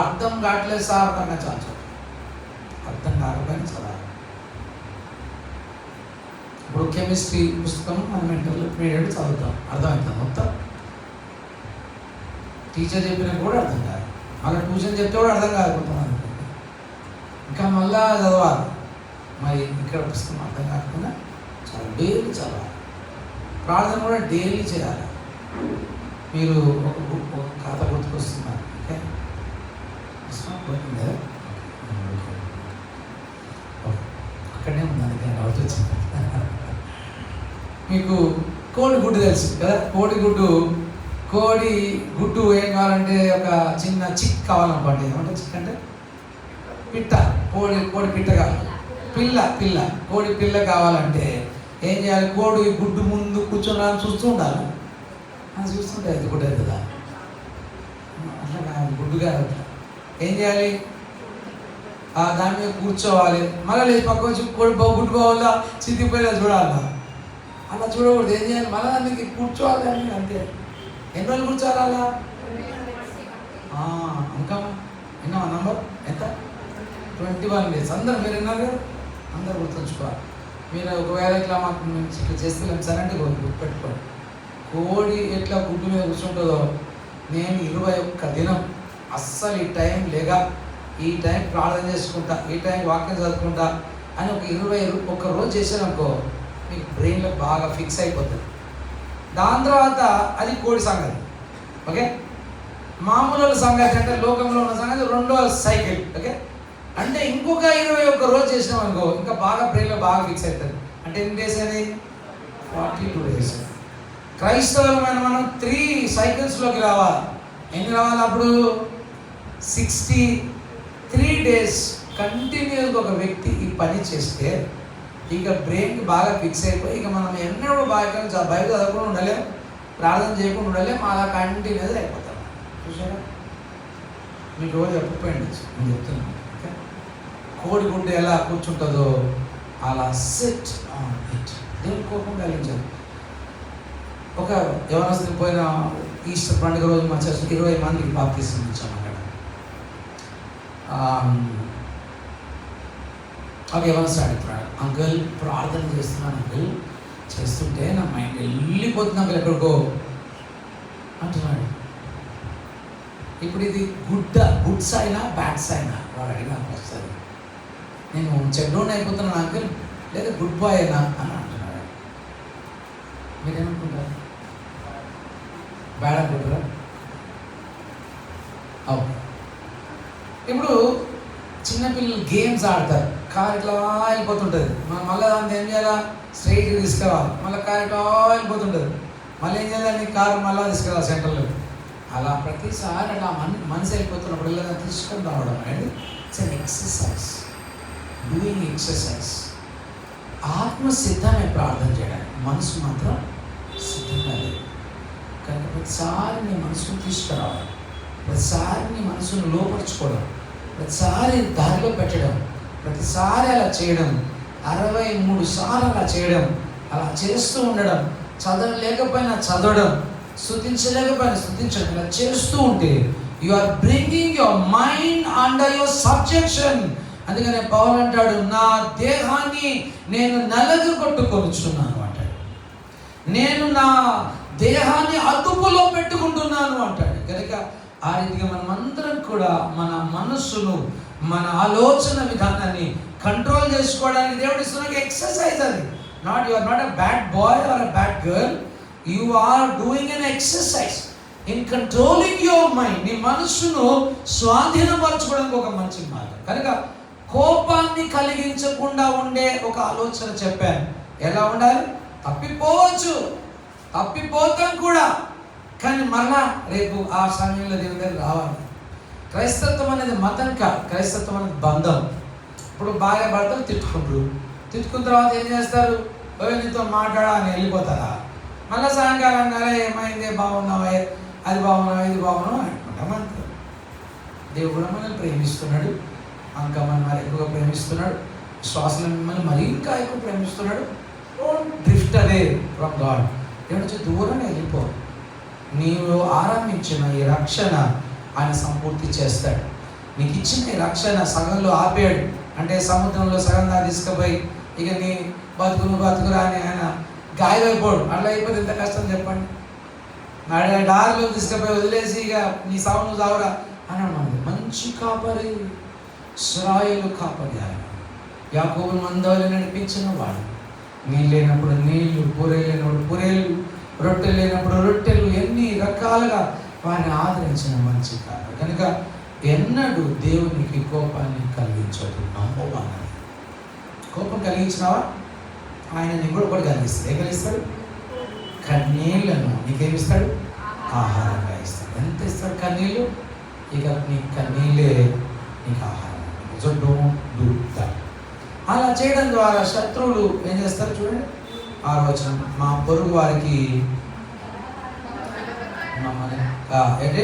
A: అర్థం కావట్లేదు సార్ అర్థంగా చదవాలి, అర్థం కాకపోయినా చదవాలి. ఇప్పుడు కెమిస్ట్రీ పుస్తకం మనం ఇంటర్మీడియట్ చదువుతాం, అర్థమవుతాం మొత్తం. టీచర్ చెప్పినా కూడా అర్థం కాదు, మళ్ళీ ట్యూషన్ చెప్తే కూడా అర్థం కాకపోతున్నాను, ఇంకా మళ్ళా చదవాలి. మరి ఇక్కడ పుస్తకం అర్థం కాకుండా చాలా డైలీ చదవాలి. ప్రార్థన కూడా డైలీ చేయాలి. మీరు ఒక కథ గుర్తుకొస్తున్నారు. ఓకే, కదా అక్కడనే ఉంది, అందుకే డౌట్ వచ్చింది. మీకు కోడి గుడ్డు తెలుసు కదా, కోడి గుడ్డు ఏం కావాలంటే ఒక చిన్న చిక్ కావాలనుకోండి. ఏమంటే చిక్ అంటే పిట్ట, కోడి పిట్ట కావాలి, పిల్ల కోడి పిల్ల కావాలంటే ఏం చేయాలి? కోడి గుడ్డు ముందు కూర్చొని చూస్తూ ఉండాలి. అది చూస్తుంటే అది గుడ్డు అవుతుందా? అట్లా గుడ్డుగా ఏం చేయాలి? దాని మీద కూర్చోవాలి, మళ్ళీ లేచి పక్క వచ్చి కోడి గుడ్డు పోవాలా, చితిపోయేలా చూడాలా. అలా చూడకూడదు. ఏం చేయాలి? మళ్ళీ దానికి కూర్చోవాలి అని. అంతే. ఎన్ని రోజులు కూర్చోవాలి అలా? ఇంకా విన్నావా నంబర్ ఎంత? 21 days. అందరు మీరు విన్నారు కదా, అందరు గుర్తుంచుకోవాలి. మీరు ఒకవేళ ఇట్లా మాకు ఇట్లా చేస్తే సరే అంటే గుర్తుపెట్టుకోండి. కోడి ఎట్లా గుడ్డు మీద కూర్చుంటుందో, నేను 21 దినం అస్సలు ఈ టైం లేగా, ఈ టైం ప్రార్థన చేసుకుంటా, ఈ టైం వాక్యం చదువుకుంటా అని ఒక 21 రోజు చేశారనుకో, మీకు బ్రెయిన్లో బాగా ఫిక్స్ అయిపోతుంది. దాని తర్వాత అది కోడి సంగతి. ఓకే, మామూలు సంగతి అంటే లోకంలో ఉన్న సంగతి రెండో సైకిల్. ఓకే, అంటే ఇంకొక 21 రోజు చేసినాం అనుకో, ఇంకా బాగా బ్రెయిన్లో బాగా ఫిక్స్ అవుతుంది. అంటే ఎన్ని డేస్ అని? 42 days. క్రైస్తవులమైన మనం 3 సైకిల్స్లోకి రావాలి. ఎన్ని రావాలి అప్పుడు? 63 days కంటిన్యూస్గా ఒక వ్యక్తి ఈ పని చేస్తే ఇక బ్రెయిన్కి బాగా ఫిక్స్ అయిపోయి ఇక మనం ఎన్నడూ బైబిల్ చదవకుండా ఉండలేం, ప్రార్థన చేయకుండా ఉండలేం, అలా కంటిన్యూస్ అయిపోతాం. చూసారా? మీకు రోజు చెప్పండి, నేను చెప్తున్నాను. ఓకే, కోడిగుడ్డు ఎలా కూర్చుంటుందో అలా సెట్ ఆన్ ఇట్. దేవుని కోపం కలిగించదు. ఒక యవనస్తులకు పోయిన ఈస్టర్ పండుగ రోజు మా చర్చ్ 20 మందికి బాప్తిసం ఇచ్చాము. అక్కడ యవనస్తుడు అడుగుతున్నాడు, అంకుల్ ప్రార్థన చేస్తున్నాను అంకుల్, చేస్తుంటే నా మైండ్ వెళ్ళిపోతుంది అంకుల్ ఎక్కడికో అంటున్నాడు. ఇప్పుడు ఇది గుడ్స్ అయినా బ్యాడ్స్ అయినా వాడు అడిగిన వస్తుంది. నేను చెడ్డోన్ అయిపోతున్నాను అంకుల్ లేదా గుడ్ బాయ్ అయినా అని అంటున్నాడు. మీరేమనుకుంటారు? బ్యాడ్ అనుకుంటారా? ఓకే, ఇప్పుడు చిన్నపిల్లలు గేమ్స్ ఆడతారు, కారు ఇట్లా వెళ్ళిపోతుంటుంది, మనం మళ్ళీ దాన్ని ఏం చేయాలా? స్ట్రైట్గా తీసుకురావాలి. మళ్ళీ కారు ఇట్లా వెళ్ళిపోతుంటుంది, మళ్ళీ ఏం చేయాలి? కారు మళ్ళీ తీసుకురావాలి సెంటర్లో. అలా ప్రతిసారి అలా మనసు వెళ్ళిపోతున్నప్పుడు ఇలా తీసుకొని రావడం అనేది it's an exercise, doing exercise. ఆత్మ సిద్ధమే ప్రార్థన చేయడానికి, మనసు మాత్రం సిద్ధంగా లేదు. కనుక ప్రతిసారి నీ మనసును తీసుకురావాలి, ప్రతిసారి నీ మనసును లోపరుచుకోవడం, ప్రతిసారి దారిలో పెట్టడం, ప్రతిసారి అలా చేయడం, 63 సార్లు అలా చేయడం, అలా చేస్తూ ఉండడం, చదవలేకపోయినా చదవడం, స్తుతించలేకపోయినా స్తుతించడం, ఇలా చేస్తూ ఉంటే you are bringing your mind under your subjection. అందుకనే పౌలు అంటాడు, నా దేహాన్ని నేను నలగగొట్టుకొనుచున్నాను అంటాడు, నేను నా దేహాన్ని అదుపులో పెట్టుకుంటున్నాను అంటాడు. కనుక ఆ రీతిగా మనమందరం కూడా మన మనస్సును, మన ఆలోచన విధానాన్ని కంట్రోల్ చేసుకోవడానికి దేవుడు ఇస్తున్న ఎక్సర్సైజ్ అది. You are not a bad boy or a bad girl, you are doing an exercise in controlling your mind. నీ మనస్సును స్వాధీనపరచుకోవడానికి ఒక మంచి మార్గం. కనుక కోపాన్ని కలిగించకుండా ఉండే ఒక ఆలోచన చెప్పాను. ఎలా ఉండాలి? తప్పిపోవచ్చు, తప్పిపోతాం కూడా, కానీ మరలా రేపు ఆ సమయంలో దేవుని దగ్గర రావాలి. క్రైస్తత్వం అనేది మతం కాదు, క్రైస్తత్వం అనేది బంధం. ఇప్పుడు భార్య భర్తలు తిట్టుకున్న తర్వాత ఏం చేస్తారు? నీతో మాట్లాడా అని వెళ్ళిపోతారా? మళ్ళీ సాయంకాలం కాలే ఏమైంది, బాగున్నావే, అది బాగున్నావా, ఇది బాగున్నావు అనుకుంటాం అంటారు. దేవుడు కూడా మనల్ని ప్రేమిస్తున్నాడు, ఇంకా మనం మరి ఎక్కువగా ప్రేమిస్తున్నాడు, శ్వాసలు మిమ్మల్ని మరీ ఇంకా ఎక్కువ ప్రేమిస్తున్నాడు. Don't drift away from God. దేవుడి నుంచి దూరంగా వెళ్ళిపో. నీవు ఆరంభించిన ఈ రక్షణ ఆయన సంపూర్తి చేస్తాడు. నీకు ఇచ్చిన ఈ రక్షణ సగంలో ఆపేడు. అంటే సముద్రంలో సగంగా తీసుకుపోయి ఇక నీ బతుకురా అని ఆయన గాయమైపోడు. అట్లా అయిపోతే ఎంత కష్టం చెప్పండి. డారిలో తీసుకుపోయి వదిలేసి ఇక నీ సావు నువ్వు సావురా అని అన్నది. మంచి కాపరి, ఇశ్రాయేలు కాపరి ఆయన. యాకోబు మందవల్లి నడిపించిన వాడు. నీళ్ళు లేనప్పుడు నీళ్లు, పూరేలు లేనప్పుడు పూరేలు, రొట్టెలు లేనప్పుడు రొట్టెలు, ఎన్ని రకాలుగా వారిని ఆదరించిన మంచి కాపరి. కనుక ఎన్నడూ దేవునికి కోపాన్ని కలిగించదు. నమ్మవాలని కోపం కలిగించినావా ఆయన నీకు కూడా కలిగిస్తాడు. ఏం కలిగిస్తాడు? కన్నీళ్లను నీకేమిస్తాడు? ఆహారంగా ఇస్తాడు. ఎంత ఇస్తాడు? కన్నీళ్ళు. ఇక నీ కన్నీళ్ళే నీకు ఆహారం. So don't do that. అలా చేయడం ద్వారా శత్రువులు ఏం చేస్తారు చూడండి. 6వ వచనం, మా పొరుగు వారికి అంటే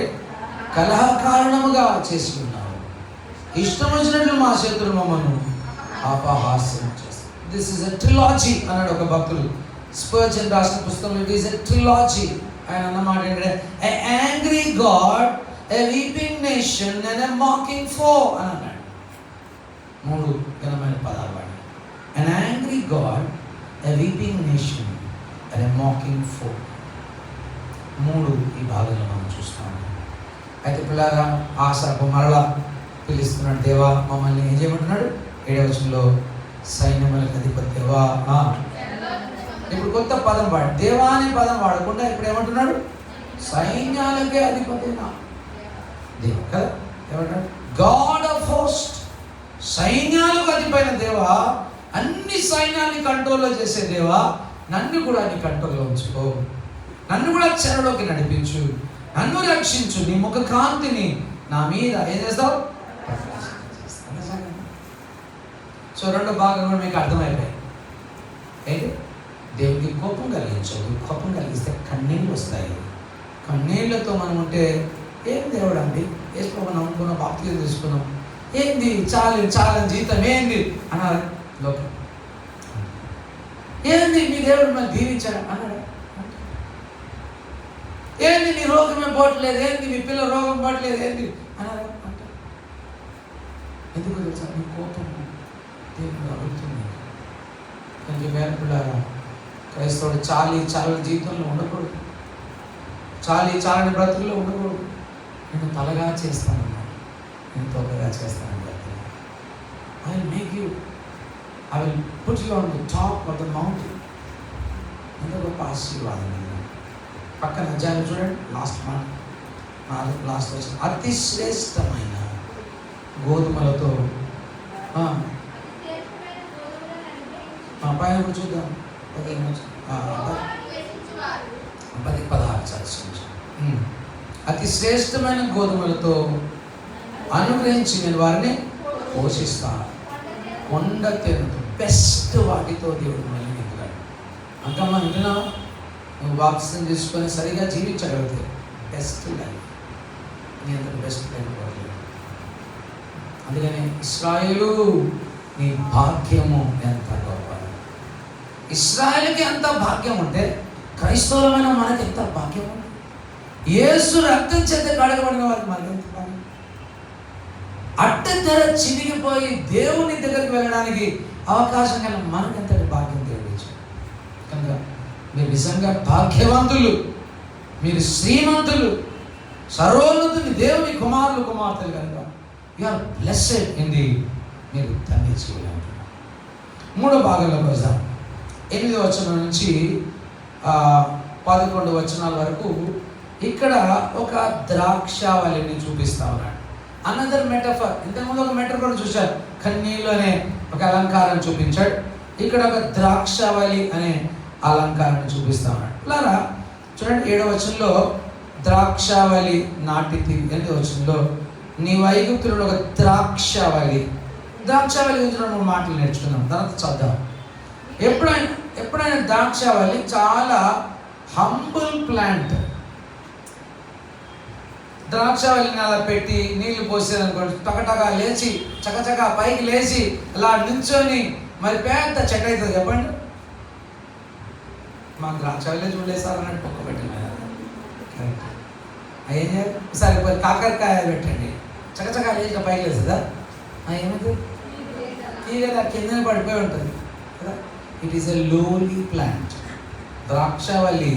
A: కలహ కారణముగా చేసుకున్నావు, ఇష్టం వచ్చినట్లు మా శత్రులు మమ్మల్ని అపహాస్యం చేస్తారు. దిస్ ఇస్ ఎ ట్రిలాజీ అన్నాడు ఒక భక్తులు. స్పర్జన్ రాసిన పుస్తకంలో ఇట్ ఈస్ ఎ ట్రిలాజీ. ఆయన అన్నమాట ఏంటంటే a angry God, a weeping nation and a mocking foe అని అన్నాడు. 3 ఘనమైన పదాలు వాడి. An angry God, a weeping nation and a mocking foe. 3 ఈ భాగంలో మనం చూస్తాము. అయితే పిల్లారా ఆశాకు మరలా పిలుస్తున్నాడు. దేవా మమ్మల్ని ఏం చేయమంటున్నాడు? 7వ వచనంలో సైన్యములకు అధిపతి దేవా. ఇప్పుడు కొత్త పదం వాడు, దేవా అనే పదం వాడకుండా ఇప్పుడు ఏమంటున్నాడు? సైన్యాలకే అధిపతి నా దేవా కదా. ఏమంటాడు? గాడ్ ఆఫ్ హోస్ట్, సైన్యాలకు అధిపైన దేవా, అన్ని సైన్యాన్ని కంట్రోల్లో చేసే దేవా, నన్ను కూడా నీ కంట్రోల్లో ఉంచుకో. నన్ను కూడా చెరలోకి నడిపించు, నన్ను రక్షించు, నీ ముఖ కాంతిని నా మీద ఏం చేస్తావు. సో రెండో భాగం కూడా మీకు అర్థమైపోయాయి. అయితే దేవుడికి కోపం కలిగించదు. కోపం కలిగిస్తే కన్నీళ్ళు వస్తాయి. కన్నీళ్లతో మనం ఉంటే ఏం దేవుడు అండి, వేసుకోమని నమ్ముకున్నాం, బాప్తిజం తీసుకున్నాం, ఏంది చాలా జీతం ఏంది అన్నారు. లోకం ఏంది మీ దేవుడు మనం దీవించాడు అన్నాడు. ఏంది నీ రోగమే పోవట్లేదు, ఏంది మీ పిల్లల రోగం పోవట్లేదు, ఏంది అన్నారు. అంటే ఎందుకు తెలుసా, నీ కోపం దేవుడు అడుగుతుంది. కొంచెం వేరకులారా క్రైస్తవుడు చాలని జీవితంలో ఉండకూడదు, చాలని బ్రతుకుల్లో ఉండకూడదు. నేను తలగా చేస్తానన్నా, నేను తొలగా చేస్తానని చెప్తాను. I will make you, I will put you on the top of the mountain. ఎంత గొప్ప ఆశీర్వాదం. పక్కన అధ్యాయం చూడండి, లాస్ట్ వచ్చిన అతి శ్రేష్టమైన గోధుమలతో పైన చూద్దాం. 16 చర్చించు. అతి శ్రేష్టమైన గోధుమలతో అనుగ్రహించి నేను వారిని పోషిస్తాను. కొండ తేనెతో బెస్ట్ వాటితో దేవుడు మళ్ళీ నింపుతాడు. అంకమ్మ వింటున్నా, నువ్వు బాప్తిజం తీసుకొని సరిగా జీవించగలిగితే బెస్ట్ లైఫ్, నీ అంత బెస్ట్ లైఫ్ కోరలేదు. అందుకని ఇశ్రాయేలు నీ భాగ్యము ఎంత గొప్పది. ఇశ్రాయేలుకి ఎంత భాగ్యం ఉంటే క్రైస్తవులమైన మనకి ఎంత భాగ్యం ఉంది. యేసు రక్తం చేత కడగబడిన వారికి మనకి ఎంత భాగ్యం. అడ్డ తెర చినిగిపోయి దేవుని దగ్గరికి వెళ్ళడానికి అవకాశం కలిగిన మనకెంత భాగ్యం దేవుడు ఇచ్చాడు. కనుక మీరు నిజంగా భాగ్యవంతులు, మీరు శ్రీమంతులు, సర్వోన్నతుని దేవుని కుమారులు కుమార్తెలు కనుక you are blessed in the, మీరు తండ్రి చేయాలంటున్నారు. మూడో భాగంలోకి వద్దాం. 8వ వచనం నుంచి 11 వచనాల వరకు ఇక్కడ ఒక ద్రాక్షావళిని చూపిస్తా ఉన్నాడు. Another metaphor. ఇంతకుముందు ఒక మెటఫర్ చూశారు, కన్నీళ్ళు అనే ఒక అలంకారం చూపించాడు. ఇక్కడ ఒక ద్రాక్షావళి అనే అలంకారాన్ని చూపిస్తా ఉన్నాడు. ఇలా చూడండి, 7వ వచనంలో ద్రాక్షావళి నాటితి. 8వ వచనంలో నీ ఐగుప్తులలో ఒక ద్రాక్షావళి గురించి 2 మాటలు నేర్చుకున్నాం. తర్వాత చదువు. ఎప్పుడైనా ద్రాక్షావళి చాలా హంబుల్ ప్లాంట్. ద్రాక్షావళిని అలా పెట్టి నీళ్లు పోసేదనుకోండి, టకటగా లేచి చకచకా పైకి లేచి అలా నిల్చొని మరి పెద్ద చెట్టు అవుతుంది. చెప్పండి, మా ద్రాక్షావళి చూడలేదు సార్ అన్నట్టు పక్క పెట్టిన కరెక్ట్. ఏం చేయాలి, సరే కాకరకాయ పెట్టండి, చకచకా లేచి పైకి లేస్తుందా? ఏమైంది, తీగ కింద పడిపోయి ఉంటుంది కదా. It is a lowly plant. ద్రాక్షావళి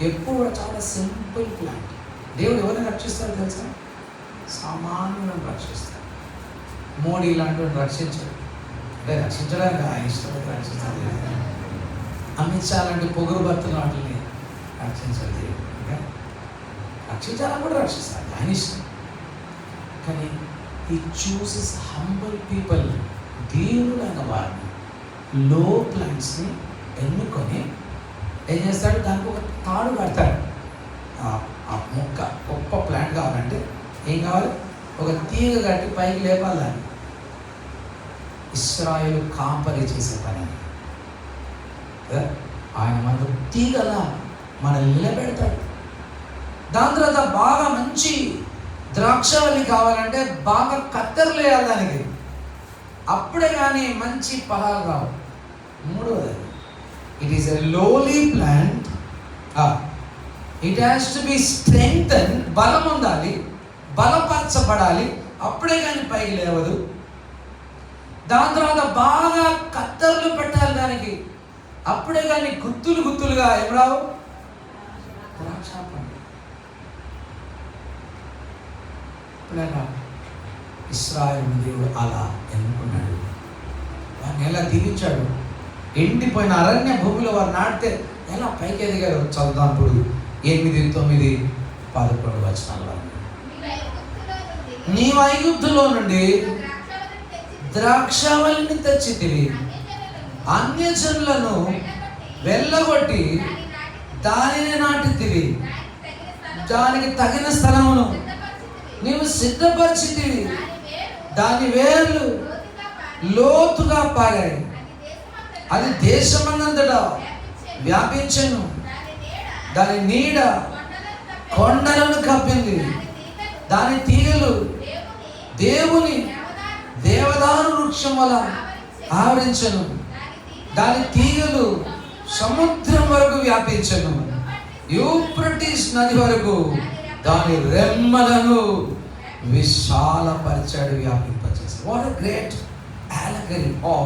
A: ఎప్పుడు కూడా చాలా సింపుల్ ప్లాంట్. దేవుడు ఎవరిని రక్షిస్తాడు తెలుసా? సామాన్యులను రక్షిస్తాడు. మోడీ ఇలాంటి రక్షించాడు అంటే రక్షించడానికి ఆయన ఇష్టపడి రక్షిస్తాడు. అమిత్ షా లాంటి పొగురు భర్తలు వాటిని రక్షించాడు దేవుడు. రక్షించాలని కూడా రక్షిస్తాడు, ఆయన ఇష్టం. కానీ he chooses humble people, దీనులైన వారిని, లో ప్లాంట్స్ని ఎన్నుకొని ఏం చేస్తాడు, దానికి ఒక తాడు కడతాడు. ఆ మొక్క గొప్ప ప్లాంట్ కావాలంటే ఏం కావాలి, ఒక తీగ కట్టి పైకి లేపాలి దాన్ని. ఇశ్రాయేలు కాపరి చేసే పని కదా. ఆయన మనకు తీగలా మనల్ని నిలబెడతాడు. దాని తర్వాత బాగా మంచి ద్రాక్షావళి కావాలంటే బాగా కత్తెరలు వేయాలి దానికి, అప్పుడే కానీ మంచి ఫలాలు రావు. మూడవది, it is a lowly plant. It has to be strengthen. బలం ఉండాలి, బలపరచబడాలి, అప్పుడే కానీ పైకి లేవదు. దాని తర్వాత బాగా కత్తెరలు పెట్టాలి దానికి, అప్పుడే కానీ గుత్తులుగా ఏం రావు, ద్రాక్ష పండు. ఇశ్రాయేలు దేవుడు అలా ఎన్నుకున్నాడు, వారిని ఎలా దీవించాడు. ఎండిపోయిన అరణ్య భూమిలో వారు నాటితే ఎలా పైకి ఎదిగారు. చదువుదాం ఇప్పుడు 8, 9, 11 వచనాల వరకు. నీ ఐగుప్తులో నుండి ద్రాక్షావళిని తెచ్చితివి, అన్యజనులను వెళ్ళగొట్టి దానిని నాటితివి, దానికి తగిన స్థలమును నీవు సిద్ధపరిచితివి, దాని వేర్లు లోతుగా పారాయి, అది దేశమందంతటా వ్యాపించెను, దాని నీడ కొండలను కప్పింది, దాని తీగలు దేవుని దేవదారు వృక్షం వల్ల ఆవరించెను, దాని తీగలు సముద్రం వరకు వ్యాపించెను, యూఫ్రటీస్ నది వరకు దాని రెమ్మలను విశాలపరిచాడు, వ్యాపింపచేశాడు. What a great allegory or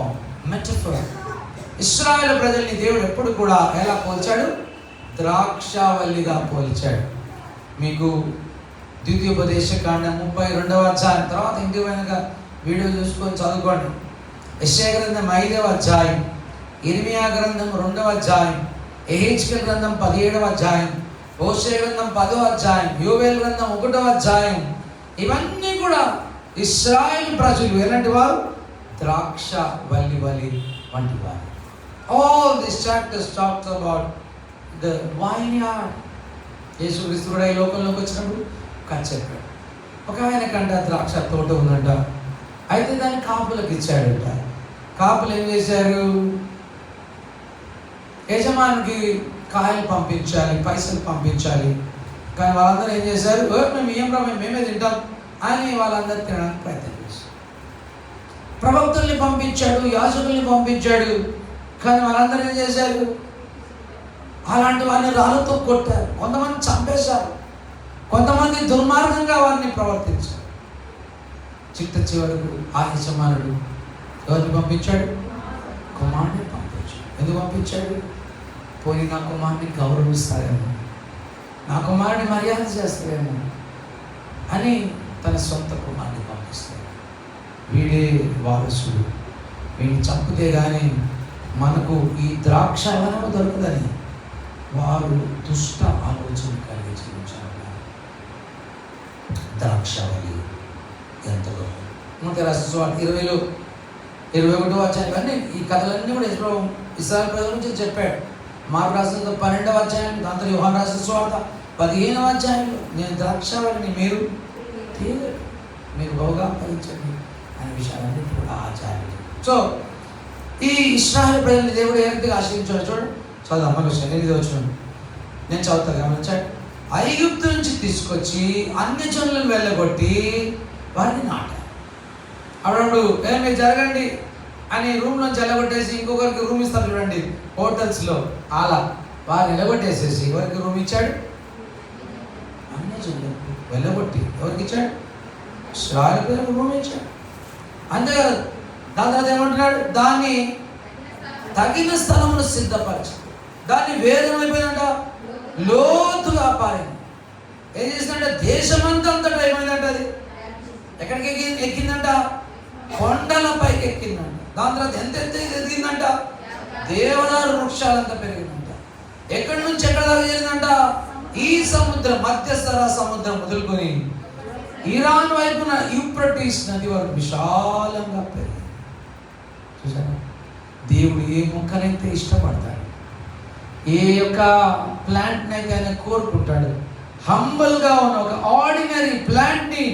A: metaphor. ఇశ్రాయేలు ప్రజల్ని దేవుడు ఎప్పుడు కూడా ఎలా పోల్చాడు? ద్రాక్షావల్లిగా పోల్చాడు. మీకు ద్వితీయోపదేశకాండం 32వ అధ్యాయం తర్వాత ఇంటికి పోయినాక వీడియో చూసుకొని చదువుకోండి. యెషయా గ్రంథం 5వ అధ్యాయం, ఇర్మియా గ్రంథం 2వ అధ్యాయం, ఎహెజ్కేలు గ్రంథం 17వ అధ్యాయం, హోషేయ గ్రంథం 10వ అధ్యాయం, యోవేలు గ్రంథం 1వ అధ్యాయం, ఇవన్నీ కూడా ఇశ్రాయేలు ప్రజలు ఎలాంటి వారు? ద్రాక్ష వల్లి వంటి వారు. All these chapters talks about the vineyard. యేసుక్రీస్తు కూడా ఈ లోకంలోకి వచ్చినప్పుడు కథ చెప్పాడు. ఒక ఆయన కంట ద్రాక్ష తోట ఉందంట, అయితే దాన్ని కాపులకు ఇచ్చాడంట. కాపులు ఏం చేశారు? యజమానికి కాయలు పంపించాలి, పైసలు పంపించాలి, కానీ వాళ్ళందరూ ఏం చేశారు? మేము మేమే తింటాం అని వాళ్ళందరూ తినడానికి ప్రయత్నం చేశారు. ప్రవక్తల్ని పంపించాడు, యాజకుల్ని పంపించాడు, కానీ వాళ్ళందరూ ఏం చేశారు? అలాంటి వారిని రాళ్ళతో కొట్టారు, కొంతమంది చంపేశారు, కొంతమంది దుర్మార్గంగా వారిని ప్రవర్తించారు. చివరకు ఆ యజమానుడు ఎవరిని పంపించాడు? కుమారుడిని పంపించాడు. ఎందుకు పంపించాడు? పోయి నా కుమారుడిని గౌరవిస్తారేమో, నా కుమారుడిని మర్యాద చేస్తారేమో అని తన సొంత కుమారుడిని పంపిస్తాడు. వీడే వారసుడు, వీడిని చంపితే కానీ మనకు ఈ ద్రాక్ష వనము దొరకదని వారు దుష్ట ఆలోచన కలిగి జీవించారు. ద్రాక్షవల్లి ఎంత గొప్ప! 20లో 21వ అధ్యాయం, కానీ ఈ కథలన్నీ కూడా ఇశ్రాయేలు ప్రజల నుంచి చెప్పాడు. మార్కు రాసిన 12వ అధ్యాయం, దాంతో యోహాను రాసిన సువార్త 15వ అధ్యాయంలో నేను ద్రాక్షవల్లిని, మీరు తీయలేదు, మీరు బహుగా ఫలించండి అనే విషయాలన్నీ కూడా ఆచార్యులు. సో ఈ ఇశ్రాయేలు ప్రజల్ని దేవుడు ఏ రీతిగా ఆశ్రయించాడు చూడండి. చదువు అమ్మలు 8వ వచనం నేను చదువుతాను, గమనించండి. ఐగుప్తు నుంచి తీసుకొచ్చి అన్ని జనులను వెళ్ళగొట్టి వారిని నాటారు. అప్పుడు మీరు జరగండి అని రూమ్లో వెళ్ళగొట్టేసి ఇంకొకరికి రూమ్ ఇస్తారు చూడండి హోటల్స్లో, అలా వారిని వెళ్ళగొట్టేసేసి ఎవరికి రూమ్ ఇచ్చాడు? అన్ని జనులకు వెళ్ళగొట్టి ఎవరికి ఇచ్చాడు? ఇశ్రాయేలు రూమ్ ఇచ్చాడు. అంతేకాదు, దాని తర్వాత ఏమంటున్నాడు? దాన్ని తగిన స్థలమును సిద్ధపరచు, దాన్ని వేదమైపోయిందంట, లోతుగా పారింది. ఏం చేసిందంట? దేశమంతంతటా ఏమైందంట? అది ఎక్కడికి ఎక్కిందంట? కొండల పైకి ఎక్కిందంట. దాని తర్వాత ఎంత ఎదిగిందంట? దేవదారు వృక్షాలంతా పెరిగిందంట. ఎక్కడి నుంచి ఎక్కడ దాకా జరిగిందంట? ఈ సముద్రం, మధ్యస్థర సముద్రం మొదలుకొని ఇరాన్ వైపున యూఫ్రటీస్ నది వరకు విశాలంగా పెరిగింది. చూసారా? దేవుడు ఏ మొక్కనైతే ఇష్టపడతాడు, ఏ యొక్క ప్లాంట్ని అయితే ఆయన కోరుకుంటాడు, హంబల్గా ఉన్న ఒక ఆర్డినరీ ప్లాంట్ని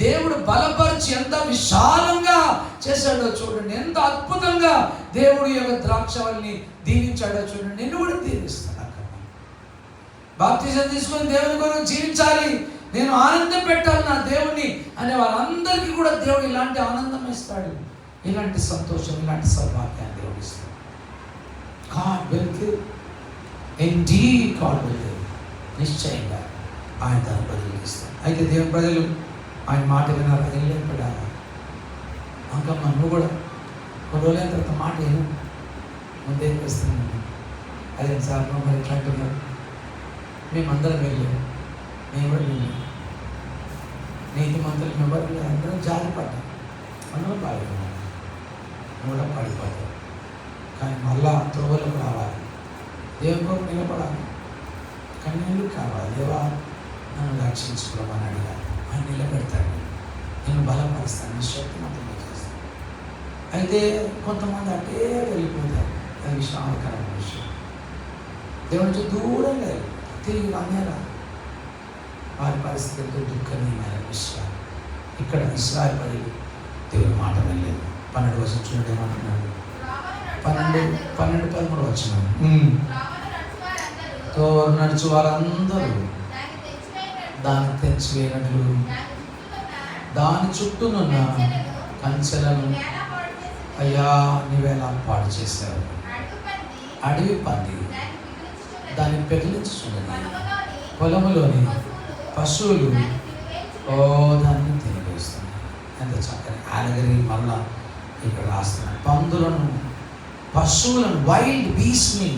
A: దేవుడు బలపరిచి ఎంత విశాలంగా చేశాడో చూడండి. ఎంత అద్భుతంగా దేవుడు యొక్క ద్రాక్షవల్లిని దీవించాడో చూడండి. నిన్ను కూడా దీవిస్తాడు. బాప్తిజం తీసుకొని దేవుని కొరకు జీవించాలి, నేను ఆనందం పెట్టాలి నా దేవుణ్ణి అనే వాళ్ళందరికీ కూడా దేవుడు ఇలాంటి ఆనందం ఇస్తాడు, ఇలాంటి సంతోషం, ఇలాంటి సౌభాగ్యాన్ని దేవుడు ఇస్తాడు. God will give. Indeed God will give. నిశ్చయంగా ఆయన తన ప్రజలకు ఇస్తాడు. అయితే దేవుని ప్రజలు ఆయన మాట వినాలి, వెళ్ళిపోయారు. అంకమ్మ నువ్వు కూడా కొన్ని రోజులైన తర్వాత మాట విను, ముందేం చేస్తున్నాను అదే సార్ మరి ఎట్లా అంటున్నారు, మేమందరం వెళ్ళాము, నేను కూడా వెళ్ళాను, నీతి మంత్రులు ఎవరు అందరం జారి పడ్డాం, అందరం పాడిపోయాం, కూడా పడిపోతాం. కానీ మళ్ళా త్రోవలకు రావాలి, దేవుని కొరకు నిలబడాలి, కన్నీళ్ళు కావాలి. దేవా నన్ను రక్షించుకోమని అడిగాను, ఆయన నిలబెడతాడు, నేను బలపరుస్తాను, నీ శక్తిమంతంగా చేస్తాను. అయితే కొంతమంది అటే వెళ్ళిపోతారు, అది విషాదకరమైన విషయం. దేవుడి నుంచి దూరంగా వెళ్ళిపోతారు, తిరిగి రానేరా. వారి పరిస్థితులతో దుఃఖనీయమైన విషయం. ఇక్కడ ఇశ్రాయేలు ప్రజలు దేవుడి మాట వెళ్ళలేదు. 12 వచనం చూడండి ఏమంటున్నాడు. 12-13 వచనం. నడుచు వారందరూ దాన్ని తెచ్చివేయనట్లు దాని చుట్టూనున్న కంచెలను అయ్యా నీవేలా పాడు చేశారు. అడవి పంది దాన్ని పెకిలించుచున్నది, పొలములోని పశువులు దాన్ని తినివేస్తుంది. ఎంత చక్కని ఆలగరి మళ్ళా ఇక్కడ రాస్తున్నాడు. పందులను, పశువులను, వైల్డ్ బీస్ట్ని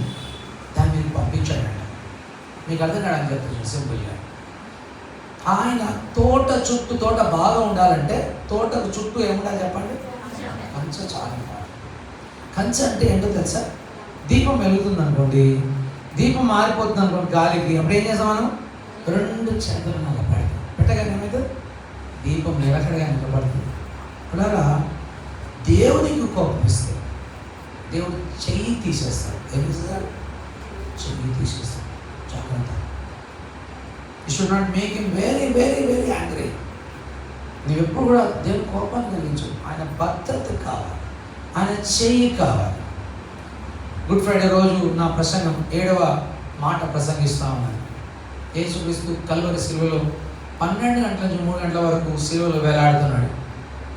A: దాన్ని మీరు పంపించాడంట. మీకు అర్థం కాదని చెప్తాను సింపుల్గా. ఆయన తోట చుట్టూ, తోట బాగా ఉండాలంటే తోటకు చుట్టూ ఏముండాలి చెప్పండి? కంచె చాలా ఉండాలి. కంచె అంటే ఏంటో తెలుసా? దీపం వెలుగుతుంది అనుకోండి, దీపం మారిపోతుంది అనుకోండి గాలికి, అప్పుడు ఏం చేస్తాం మనం? 2 చేతులు నిలబడతాం. పెట్టగానే ఏమవుతుంది? దీపం నిలకడగా నిలబడుతుంది. అలాగా దేవునికి కోపం ఇస్తే దేవుడు చెయ్యి తీసేస్తాడు. ఏం చేస్తాడు? చెయ్యి తీసేస్తాడు. జాగ్రత్త. You should not make him very very very angry. నువ్వు ఎప్పుడు కూడా దేవుని కోపాన్ని కలిగించు. ఆయన భద్రత కావాలి, ఆయన చెయ్యి కావాలి. గుడ్ ఫ్రైడే రోజు నా ప్రసంగం 7వ మాట ప్రసంగిస్తా ఉన్నాను. యేసుక్రీస్తు కల్వరి సిలువలో 12 గంటల నుంచి 3 గంటల వరకు సిలువలో వేలాడుతున్నాడు.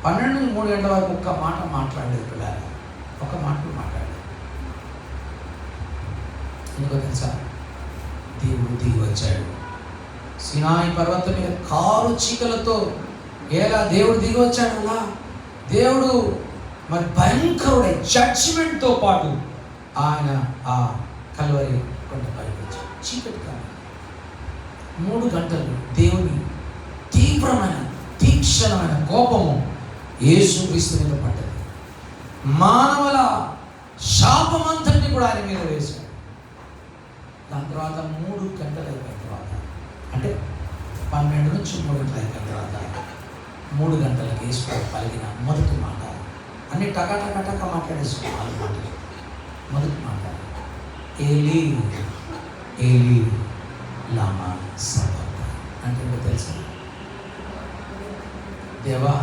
A: 12 నుంచి 3 గంటల వరకు ఒక్క మాట మాట్లాడలేదు పిల్లలు, ఒక మాట మాట్లాడలేదు. ఎందుకో తెలుసా? దేవుడు దిగి వచ్చాడు సీనాయి పర్వతం మీద కారు చీకలతో. ఎలా దేవుడు దిగి వచ్చాడు? అలా దేవుడు మరి భయంకరుడై జడ్జిమెంట్తో పాటు ఆయన ఆ కల్వరి కొండపైకి వచ్చాడు. చీకటి కాదు, 3 గంటలు దేవుని తీవ్రమైన తీక్షణమైన కోపము యేసుక్రీస్తు మీద పడ్డది. మానవుల శాపమంతటిని కూడా ఆయన మీద వేశాడు. దాని తర్వాత 3 గంటలు అయిపోయిన తర్వాత, అంటే 12 నుంచి 3 గంటలు అయిపోయిన తర్వాత 3 గంటలకు యేసు పలికిన మొదటి మాట, అన్ని టక మాట్లాడేసుకున్నాను. 4 మాటలు. మొదటి మాట ఏలీ ఏలీ లామా సబక్తానీ అంటే ఏంటో తెలుసా? దేవా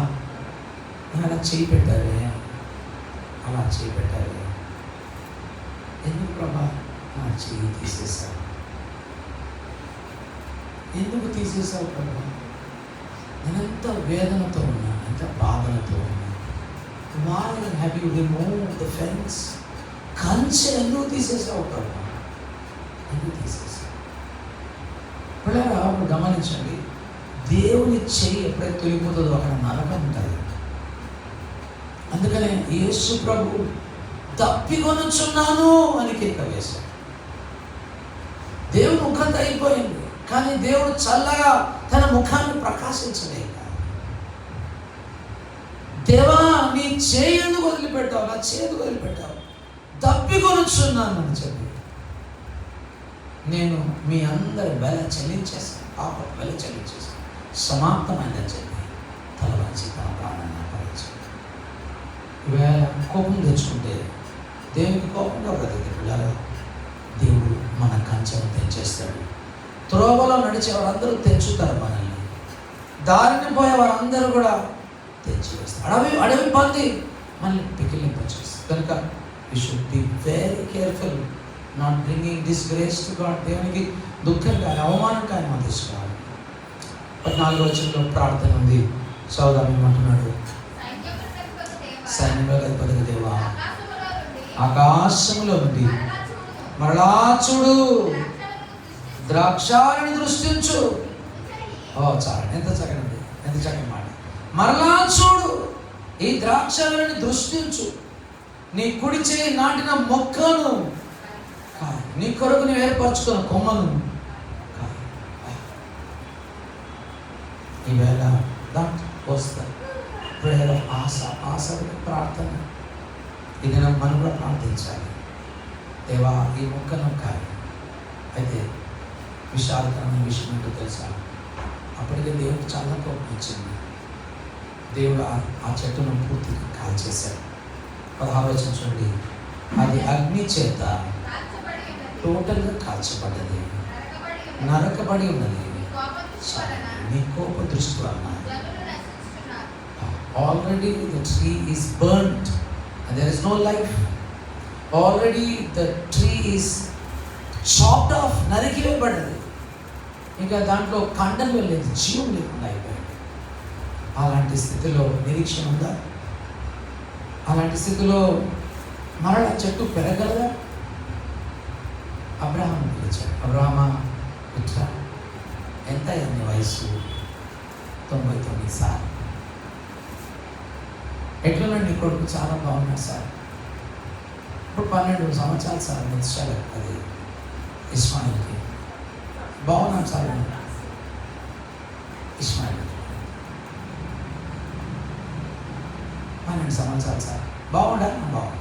A: అలా చేయి పెట్టావే, అలా చేయి పెట్టావే, ఎందుకు ప్రభా నా చేయి తీసేసావు? ఎందుకు తీసేసావు ప్రభా? నేను ఎంత వేదనతో ఉన్నా, ఎంత బాధలతో ఉన్నా. Why have you removed the fence? కంచె ఎందుకు తీసేసావు ప్రభా? ఎందుకు తీసేసావు? పిల్లరా గమనించండి, దేవుని చెయ్యి ఎప్పుడైతే తొలిగిపోతుందో అక్కడ నరకం ఉంటుంది. అందుకనే యేసు ప్రభు తప్పికొనుచున్నాను అని కేక వేశాడు. దేవుని ముఖం అయిపోయింది, కానీ దేవుడు చల్లగా తన ముఖాన్ని ప్రకాశించలేక, దేవా నీ చేయి ఎందుకు వదిలిపెట్టావు? నా చేతి వదిలిపెట్టావు? తప్పికొనుచున్నాను అని చెప్పి నేను మీ అందరి బల చెల్లించేసాను, పాప బల చెల్లించేసాను, సమాప్తమైందని చెప్పి తల వంచి తన ప్రాణాన్ని అప్పగించాను. ఈవేళ కోపం తెచ్చుకుంటే దేవునికి కోపంగా బ్రతికే పిల్లలు దేవుడు మన కంచెను తెంచేస్తాడు. త్రోవలో నడిచే వారందరూ తెంచుతారు మనల్ని, దారిని పోయే వారందరూ కూడా తెంచివేస్తారు. అడవి పంది మనల్ని పికిలింపచేస్తారు. కనుక we should be very careful not bringing disgrace to God. దేవునికి దుఃఖం కానీ అవమానం కానీ మనం తీసుకోవాలి. 14వ వచనంలో ప్రార్థన ఉంది. సౌదామి ఏమంటున్నాడు? సైన్యంలో అధిపతి దేవా, ఆకాశములో నుండి మరలా చూడు, ద్రాక్షాలను దృష్టించు. చాలా ఎంత చక్కనండి, ఎంత చక్కని మాట. మరలా చూడు, ఈ ద్రాక్షాలను దృష్టించు. నీ కుడి చేయి నాటిన మొక్కను కాదు, నీ కొరకు నువ్వు ఏర్పరచుకున్న కొమ్మను కాదు. ఈవేళ దట్ వస్తా ప్రేయర్ ఆఫ్ ఆశ ప్రార్థన. ఇది మనం కూడా ప్రార్థించాలి. దేవా ఈ మొక్కను కాదు. అయితే విషాదకరమైన విషయం ఏంటో తెలుసా? అప్పటికే దేవుడికి చాలా కోపం వచ్చింది. దేవుడు ఆ చెట్టును పూర్తిగా కాల్చేశాడు. 16వ వచనం చూడండి. అది అగ్ని చేత టోటల్గా కాల్చబడ్డది, నరకబడి ఉన్నది. నీ కోప దృష్టి వలన already the tree is burned and there is no life. Already the tree is chopped off, నరికివేయబడ్డది. ఇంకా దాంట్లో కండలు లేదు, జీవం లేకుండా అయిపోయింది. అలాంటి స్థితిలో నిరీక్షణ ఉందా? అలాంటి స్థితిలో మరలా చెట్టు పెరగలదా? అబ్రహాం పిలిచాడు, అబ్రహామా ఇట్లా, ఎంత అయింది వయసు? 99 సార్. ఎట్లున్నాడు నీ కొడుకు? చాలా బాగున్నాడు సార్. ఇప్పుడు 12 సంవత్సరాలు సార్ నిలిచాడు. అది ఇస్మాయిల్కి బాగున్నాడు సార్. ఇస్మాయిల్ 12 సంవత్సరాలు సార్. బాగుండా? బాగుంది.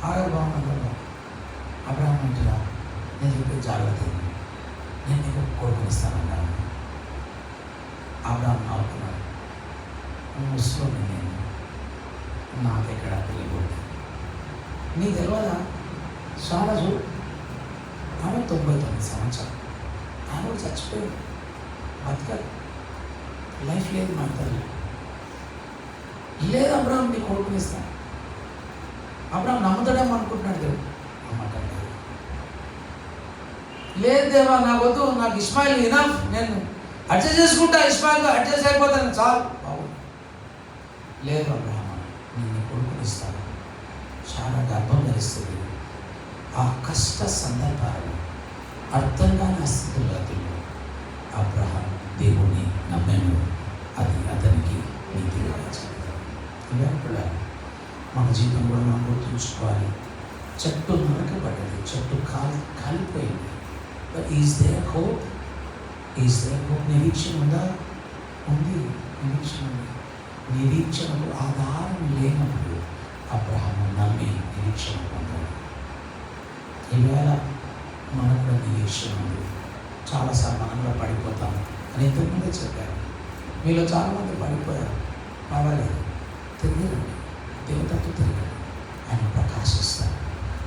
A: ఆగదు, బాగున్నాడు. అబ్రహాం అంటున్నా, నేను చెప్పే జాగ్రత్త, నేను నీకు కొడుకునిస్తానన్నాను. అబ్రహాం నవ్వుకున్నాడు, ముస్లిం నేను, నాకెక్కడ తెలియకూడదు. నీ తెలియదా? షారాజు ఆమె 99 సంవత్సరాలు, ఆమె కూడా చచ్చిపోయింది, బతకాలి, లైఫ్ లేదు మా తల్లి. లేదు అబ్రహాం నీ కొడుకునిస్తాను. అబ్రహాం నమ్ముతాడేమో అనుకుంటున్నాడు దేవుడు. నమ్మకండి. లేదు దేవా, నాకు వద్దు, నాకు ఇస్మాయిల్ ఇనఫ్, నేను అడ్జస్ట్ చేసుకుంటా, ఇస్మాయిల్తో అడ్జస్ట్ అయిపోతాను చాలు. బాబు లేదు అబ్రహాం, నేను నీ కొడుకునిస్తాను. చాలా గర్భం ధరిస్తుంది. ఆ కష్ట సందర్భాలను అర్థం కాని స్థితుల్లో అబ్రహాం దేవుణ్ణి నమ్మాను. అది అతనికి నీతిగా ఇలా మన జీవితం కూడా మనం గుర్తుంచుకోవాలి. చెట్టు నరకబడ్డది, చెట్టు కాలిపోయింది. But is there hope? Is there hope? నిరీక్షణ ఉందా? ఉంది, నిరీక్షణ ఉంది. నిరీక్షణకు ఆధారం లేనప్పుడు అబ్రహాము నమ్మి నిరీక్షణ పొందాడు. ఈవేళ మనకు కూడా నిరీక్షణ ఉంది. చాలాసార్లు మనం కూడా పడిపోతాం అని ఇంతకుముందే చెప్పారు. మీలో చాలామంది పడిపోయారు, పర్వాలేదు, తిరగండి, దేవుని తట్టు తిరగండి, ఆయన ప్రకాశిస్తాడు.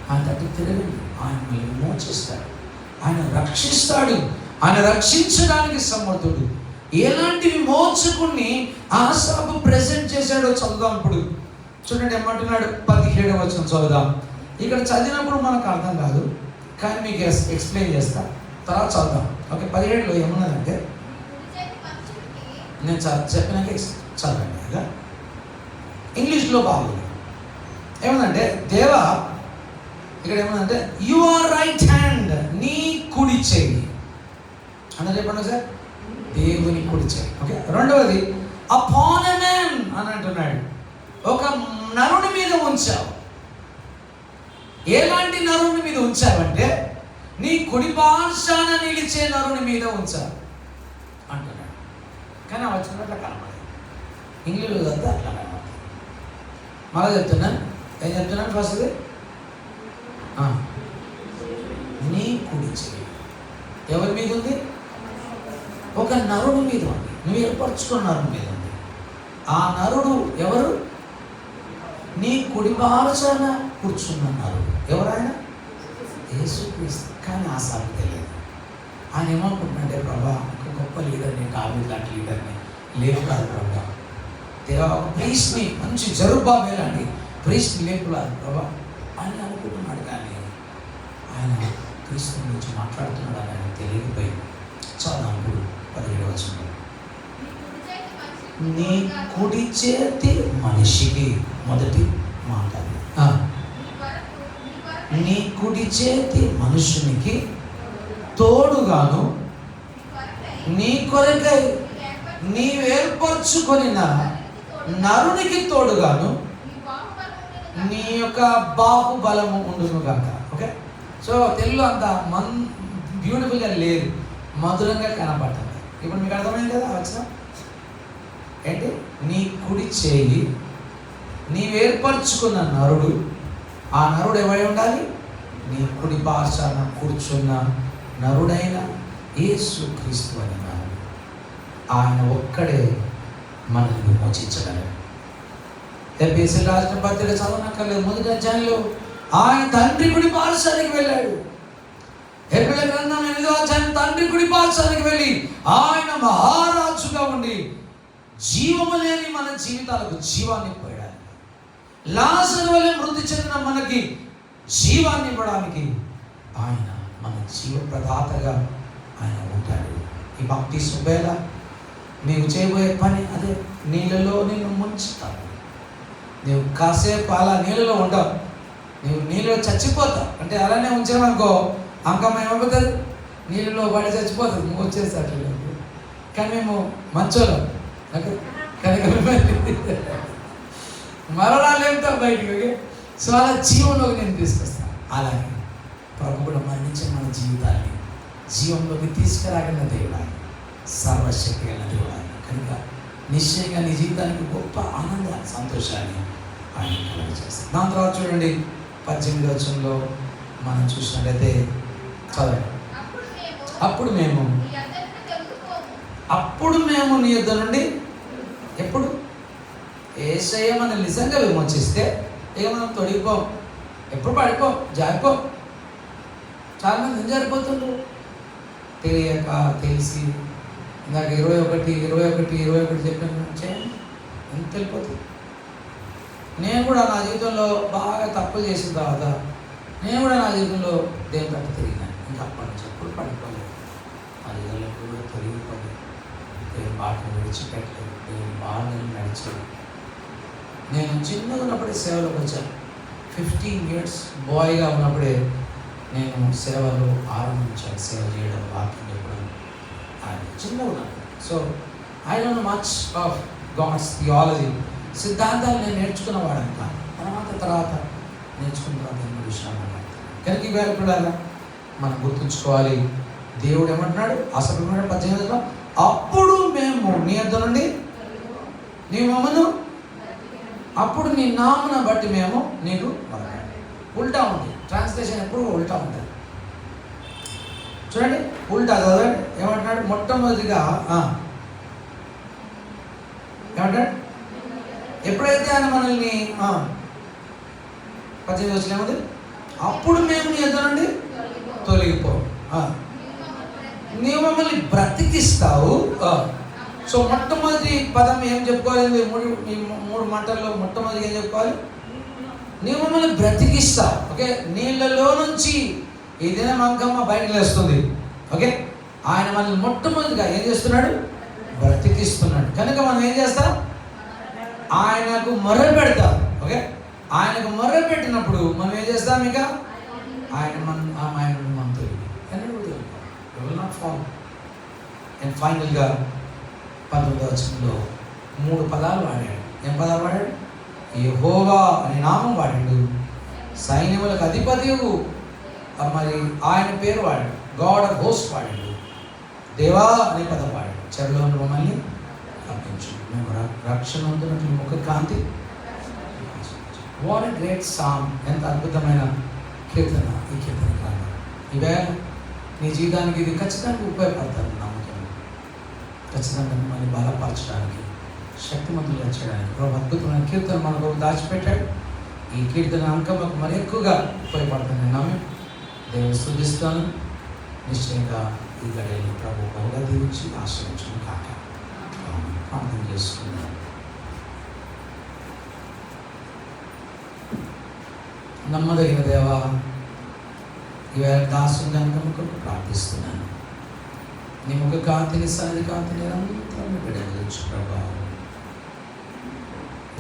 A: ఆయన తట్టు తిరగండి, ఆయన మిమ్మల్ని మోచిస్తాడు, ఆయన రక్షిస్తాడు. ఆయన రక్షించడానికి సమర్థుడు. ఎలాంటి విమోచకుణ్ణి ఆసాపు ప్రెజెంట్ చేశాడో చదువుదాం. ఇప్పుడు చూడండి ఏమంటున్నాడు, 17వ వచనం చదువుదాం. ఇక్కడ చదివినప్పుడు మనకు అర్థం కాదు, కానీ మీకు ఎక్స్ప్లెయిన్ చేస్తా, తర్వాత చదువుదాం. ఓకే, 17లో ఏమున్నదంటే, నేను చెప్పినాక చదవండి. అలా ఇంగ్లీష్లో బాగుంది. ఏముందంటే, దేవా, ఇక్కడ ఏముందంటే, యు ఆర్ రైట్ హ్యాండ్, నీ కుడి చేయి అన్న చెప్పండి సార్, దేవుని కుడి చేయి. ఓకే, రెండవది అపాన్ ఎ మ్యాన్ అని అంటున్నాడు, ఒక నరుని మీద ఉంచావు. ఎలాంటి నరుని మీద ఉంచావంటే, నీ కుడి పార్శ్వాన నిలిచే నరుని మీద ఉంచావు అంటున్నాడు. కానీ ఆ వచ్చినట్లు కనపడదు, ఇంగ్లీష్లో అంతా అట్లా కనపడుతుంది. మళ్ళీ చెప్తున్నాను, ఏం చెప్తున్నాను? ఫస్ట్ నీ కుడి చేయి ఎవరి మీద ఉంది? ఒక నరుని మీద ఉంది. నువ్వు ఏర్పరచుకున్న నరుని మీద ఉంది. ఆ నరుడు ఎవరు? నీ కుడి పార్శ్వాన కూర్చున్న నరుడు ఎవరైనా? యేసుక్రీస్తు. కానీ ఆ సార్ తెలియదు. ఆయన ఏమనుకుంటున్నాడే, ప్రభా ఒక గొప్ప లీడర్ని, దావీదు లాంటి లీడర్ని లేపు కాదు ప్రభా, దేవా ప్రీస్ట్ని, మంచి జరుబ్బాబెల్ లాంటి ప్రీస్ట్ని లేపులాదు ప్రభా అని అనుకుంటున్నాడు. కానీ ఆయన క్రీస్తు గురించి మాట్లాడుతున్నాడు అని ఆయన తెలియకపోయింది. చాలా ఇప్పుడు 17వ వచనం, నీ కుడి చేతి మనిషికి, మొదటి మాట, నీ కుడి చేతి మనుషునికి తోడుగాను, నీ కొరకై నీవేర్పరచుకొని నరునికి తోడుగాను నీ యొక్క బాహుబలము ఉండును గాక. ఓకే, సో తెలుగులో అంత బ్యూటిఫుల్గా లేదు, మధురంగా కనపడుతుంది. ఇప్పుడు మీకు అర్థమైంది కదా వచ్చిన ఏంటి? నీ కుడి చేయి, నీవేర్పరచుకున్న నరుడు, ఆ నరుడు ఎవరై ఉండాలి? నీ కుడి పార్శ్వాన కూర్చున్న నరుడైన యేసుక్రీస్తు అని నరుడు. ఆయన ఒక్కడే మనల్ని విమోచించగలడు. ఎఫెసీయులకు రాసిన పత్రిక చదవనక్కర్లేదు, మొదటి అధ్యాయంలో ఆయన తండ్రి కుడి పార్శ్వానికి వెళ్ళాడు. హెబ్రీయుల గ్రంథం 8వ అధ్యాయం తండ్రి కుడి పార్శ్వానికి వెళ్ళి ఆయన మహారాజుగా ఉండి జీవము లేని మన జీవితాలకు జీవాన్ని పోయడానికి, లాజరు వలె మృతి చెందిన మనకి జీవాన్ని ఇవ్వడానికి ఆయన మన జీవ ప్రదాతగా ఆయన ఉంటాడు. ఈ బాప్టిజం వేళ నీవు చేయబోయే పని అదే. నీళ్ళలో నిన్ను ముంచుతావు. నీవు కాసేపు అలా నీళ్ళలో ఉండవు. నీవు నీళ్ళలో చచ్చిపోతావు. అంటే అలానే ఉంచామనుకో అంకం ఏమైపోతుంది, నీళ్ళలో పడి చచ్చిపోతుంది. నువ్వు వచ్చేసట్లు. కానీ మేము మంచోళ్ళం కనుక మరణాలు ఏమిటాం బయటికి. సో అలా జీవంలోకి నేను తీసుకొస్తాను. అలాగే ప్రభు కూడా మరణించిన మన జీవితాన్ని జీవంలోకి తీసుకురాగల దేవుడు ఆయన, సర్వశక్తి గల దేవుడు ఆయన. కనుక నిశ్చయంగా నీ జీవితానికి గొప్ప ఆనందాన్ని, సంతోషాన్ని ఆయన కలుగజేస్తాడు. దాని తర్వాత చూడండి 18వ వచనంలో మనం చూసినట్లయితే చదవండి. అప్పుడు మేము నీ యొద్ద నుండి ఎప్పుడు యేసయ్య మనం నిజంగా విమోచిస్తే ఇక మనం తొడిగిపోం, ఎప్పుడు పడిపోం, జారిపోం. చాలా మంది ఏం జారిపోతుండ్రు తెలియక, తెలిసి. ఇందాక 21 చెప్పాను చేయండి, ఎంత వెళ్ళిపోతుంది. నేను కూడా నా జీవితంలో బాగా తప్పులు చేసిన తర్వాత నేను కూడా నా జీవితంలో దేవుని తప్పు తిరిగినాను. ఇంకా అప్పటి నుంచి ఎప్పుడు పడిపోలేదు. నా జీవితంలో ఎప్పుడు కూడా తొలగిపోలేదు. దేవుని బాటను విడిచిపెట్టలేదు. దేవుని బాటను నడిచేది. నేను చిన్నగా ఉన్నప్పుడే సేవలోకి వచ్చాను. 15 years బాయ్గా ఉన్నప్పుడే నేను సేవలు ఆరంభించాను. సేవ చేయడం, వాక్యం చెప్పడం ఆయన చిన్నగా ఉన్నాను. So I don't know much of God's theology. సిద్ధాంతాలు నేను నేర్చుకున్నవాడని కాదు. తర్వాత నేర్చుకున్న తర్వాత ఎన్నో విషయాలు మాట్లాడతాను. కనుక ఇవాళ కూడా మనం గుర్తుంచుకోవాలి. దేవుడు ఏమంటున్నాడు? అసలు 18లో అప్పుడు మేము నీ యొద్ద నుండి నీ మమ్మను, అప్పుడు నీ నామున బట్టి మేము నీకు మరొకటి. ఉల్టా ఉంది ట్రాన్స్లేషన్, ఎప్పుడు ఉల్టా ఉంటుంది. చూడండి ఉల్టా చదవండి. ఏమంటున్నాడు? మొట్టమొదటిగా ఏమంటాడు? ఎప్పుడైతే ఆయన మనల్ని 18 ఏముంది? అప్పుడు మేము నీ యొద్ద నుండి తొలగిపో, నీవు మమ్మల్ని బ్రతికిస్తావు. సో మొట్టమొదటి పదం ఏం చెప్పుకోవాలి? మూడు మాటల్లో మొట్టమొదటి ఏం చెప్పుకోవాలి? నీవు మమ్మల్ని బ్రతికిస్తావు. ఓకే, నీళ్ళలో నుంచి ఈ దినం అంకమ్మ బయటకు లేస్తుంది. ఓకే, ఆయన మనల్ని మొట్టమొదటిగా ఏం చేస్తున్నాడు? బ్రతికిస్తున్నాడు. కనుక మనం ఏం చేస్తాం? ఆయనకు మొర్ర పెడతాం. ఓకే, ఆయనకు మొర్ర పెట్టినప్పుడు మనం ఏం చేస్తాం? ఇక ఆయన మనం తెలియదు నాట్ ఫాల్. అండ్ ఫైనల్గా 19వ వచనంలో 3 పదాలు వాడాడు. ఏం పదాలు వాడాడు? యెహోవా అనే నామం వాడాడు. సైన్యములకు అధిపతియు మరి ఆయన పేరు వాడాడు. గాడ్ ఆఫ్ హోస్ట్ వాడాడు. దేవా అనే పదం వాడాడు. చెరలో మమ్మల్ని రక్షించు, మేము రక్షణ అందునట్లు ముఖ కాంతి. What a great song! ఎంత అద్భుతమైన కీర్తన ఈ కీర్తన కాదు. ఈవేళ నీ జీవితానికి ఇది ఖచ్చితంగా ఉపయోగపడతాను నమ్మకం. ఖచ్చితంగా మిమ్మల్ని బలపరచడానికి, శక్తిమంతులుగా చేయడానికి ప్రభు అద్భుతమైన కీర్తన మనకు దాచిపెట్టాడు. ఈ కీర్తన అంకములకు మరి ఎక్కువగా ఉపయోగపడుతుంది నమ్మి దేవుని స్తుతిస్తాను. నిశ్చయంగా ఈ గడియలు ప్రభు బహుగా దీవించి ఆశ్రయించడం కాక ప్రార్థన చేసుకున్నాను. నమ్మదగిన దేవా, ఈవేళ దాసుని అంకముకు ప్రార్థిస్తున్నాను. నీ ముఖ కాంతిని, సన్నిధి కాంతిని నిరంతరం విడగలించు ప్రభా.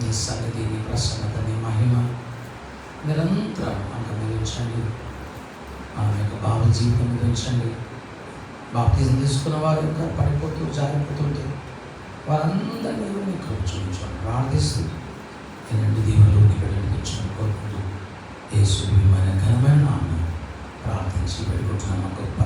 A: నీ సన్నిధి, నీ ప్రసన్నత, నీ మహిమ నిరంతరం అనుభవించండి. మన యొక్క భావ జీవితం గురించండి. బాప్తిజం తీసుకున్న వారు ఇంకా పడిపోతూ జారిపోతుంటే వారందరినీ మీకు చూపించండి. ప్రార్థిస్తూ ఈ 2 దీవులు నీ బిడ్డలకు ఇచ్చిన కోరుకుంటూ యేసు మన ఘనమైన నామమున ప్రార్థించి పెట్టుకుంటున్నాం. గొప్ప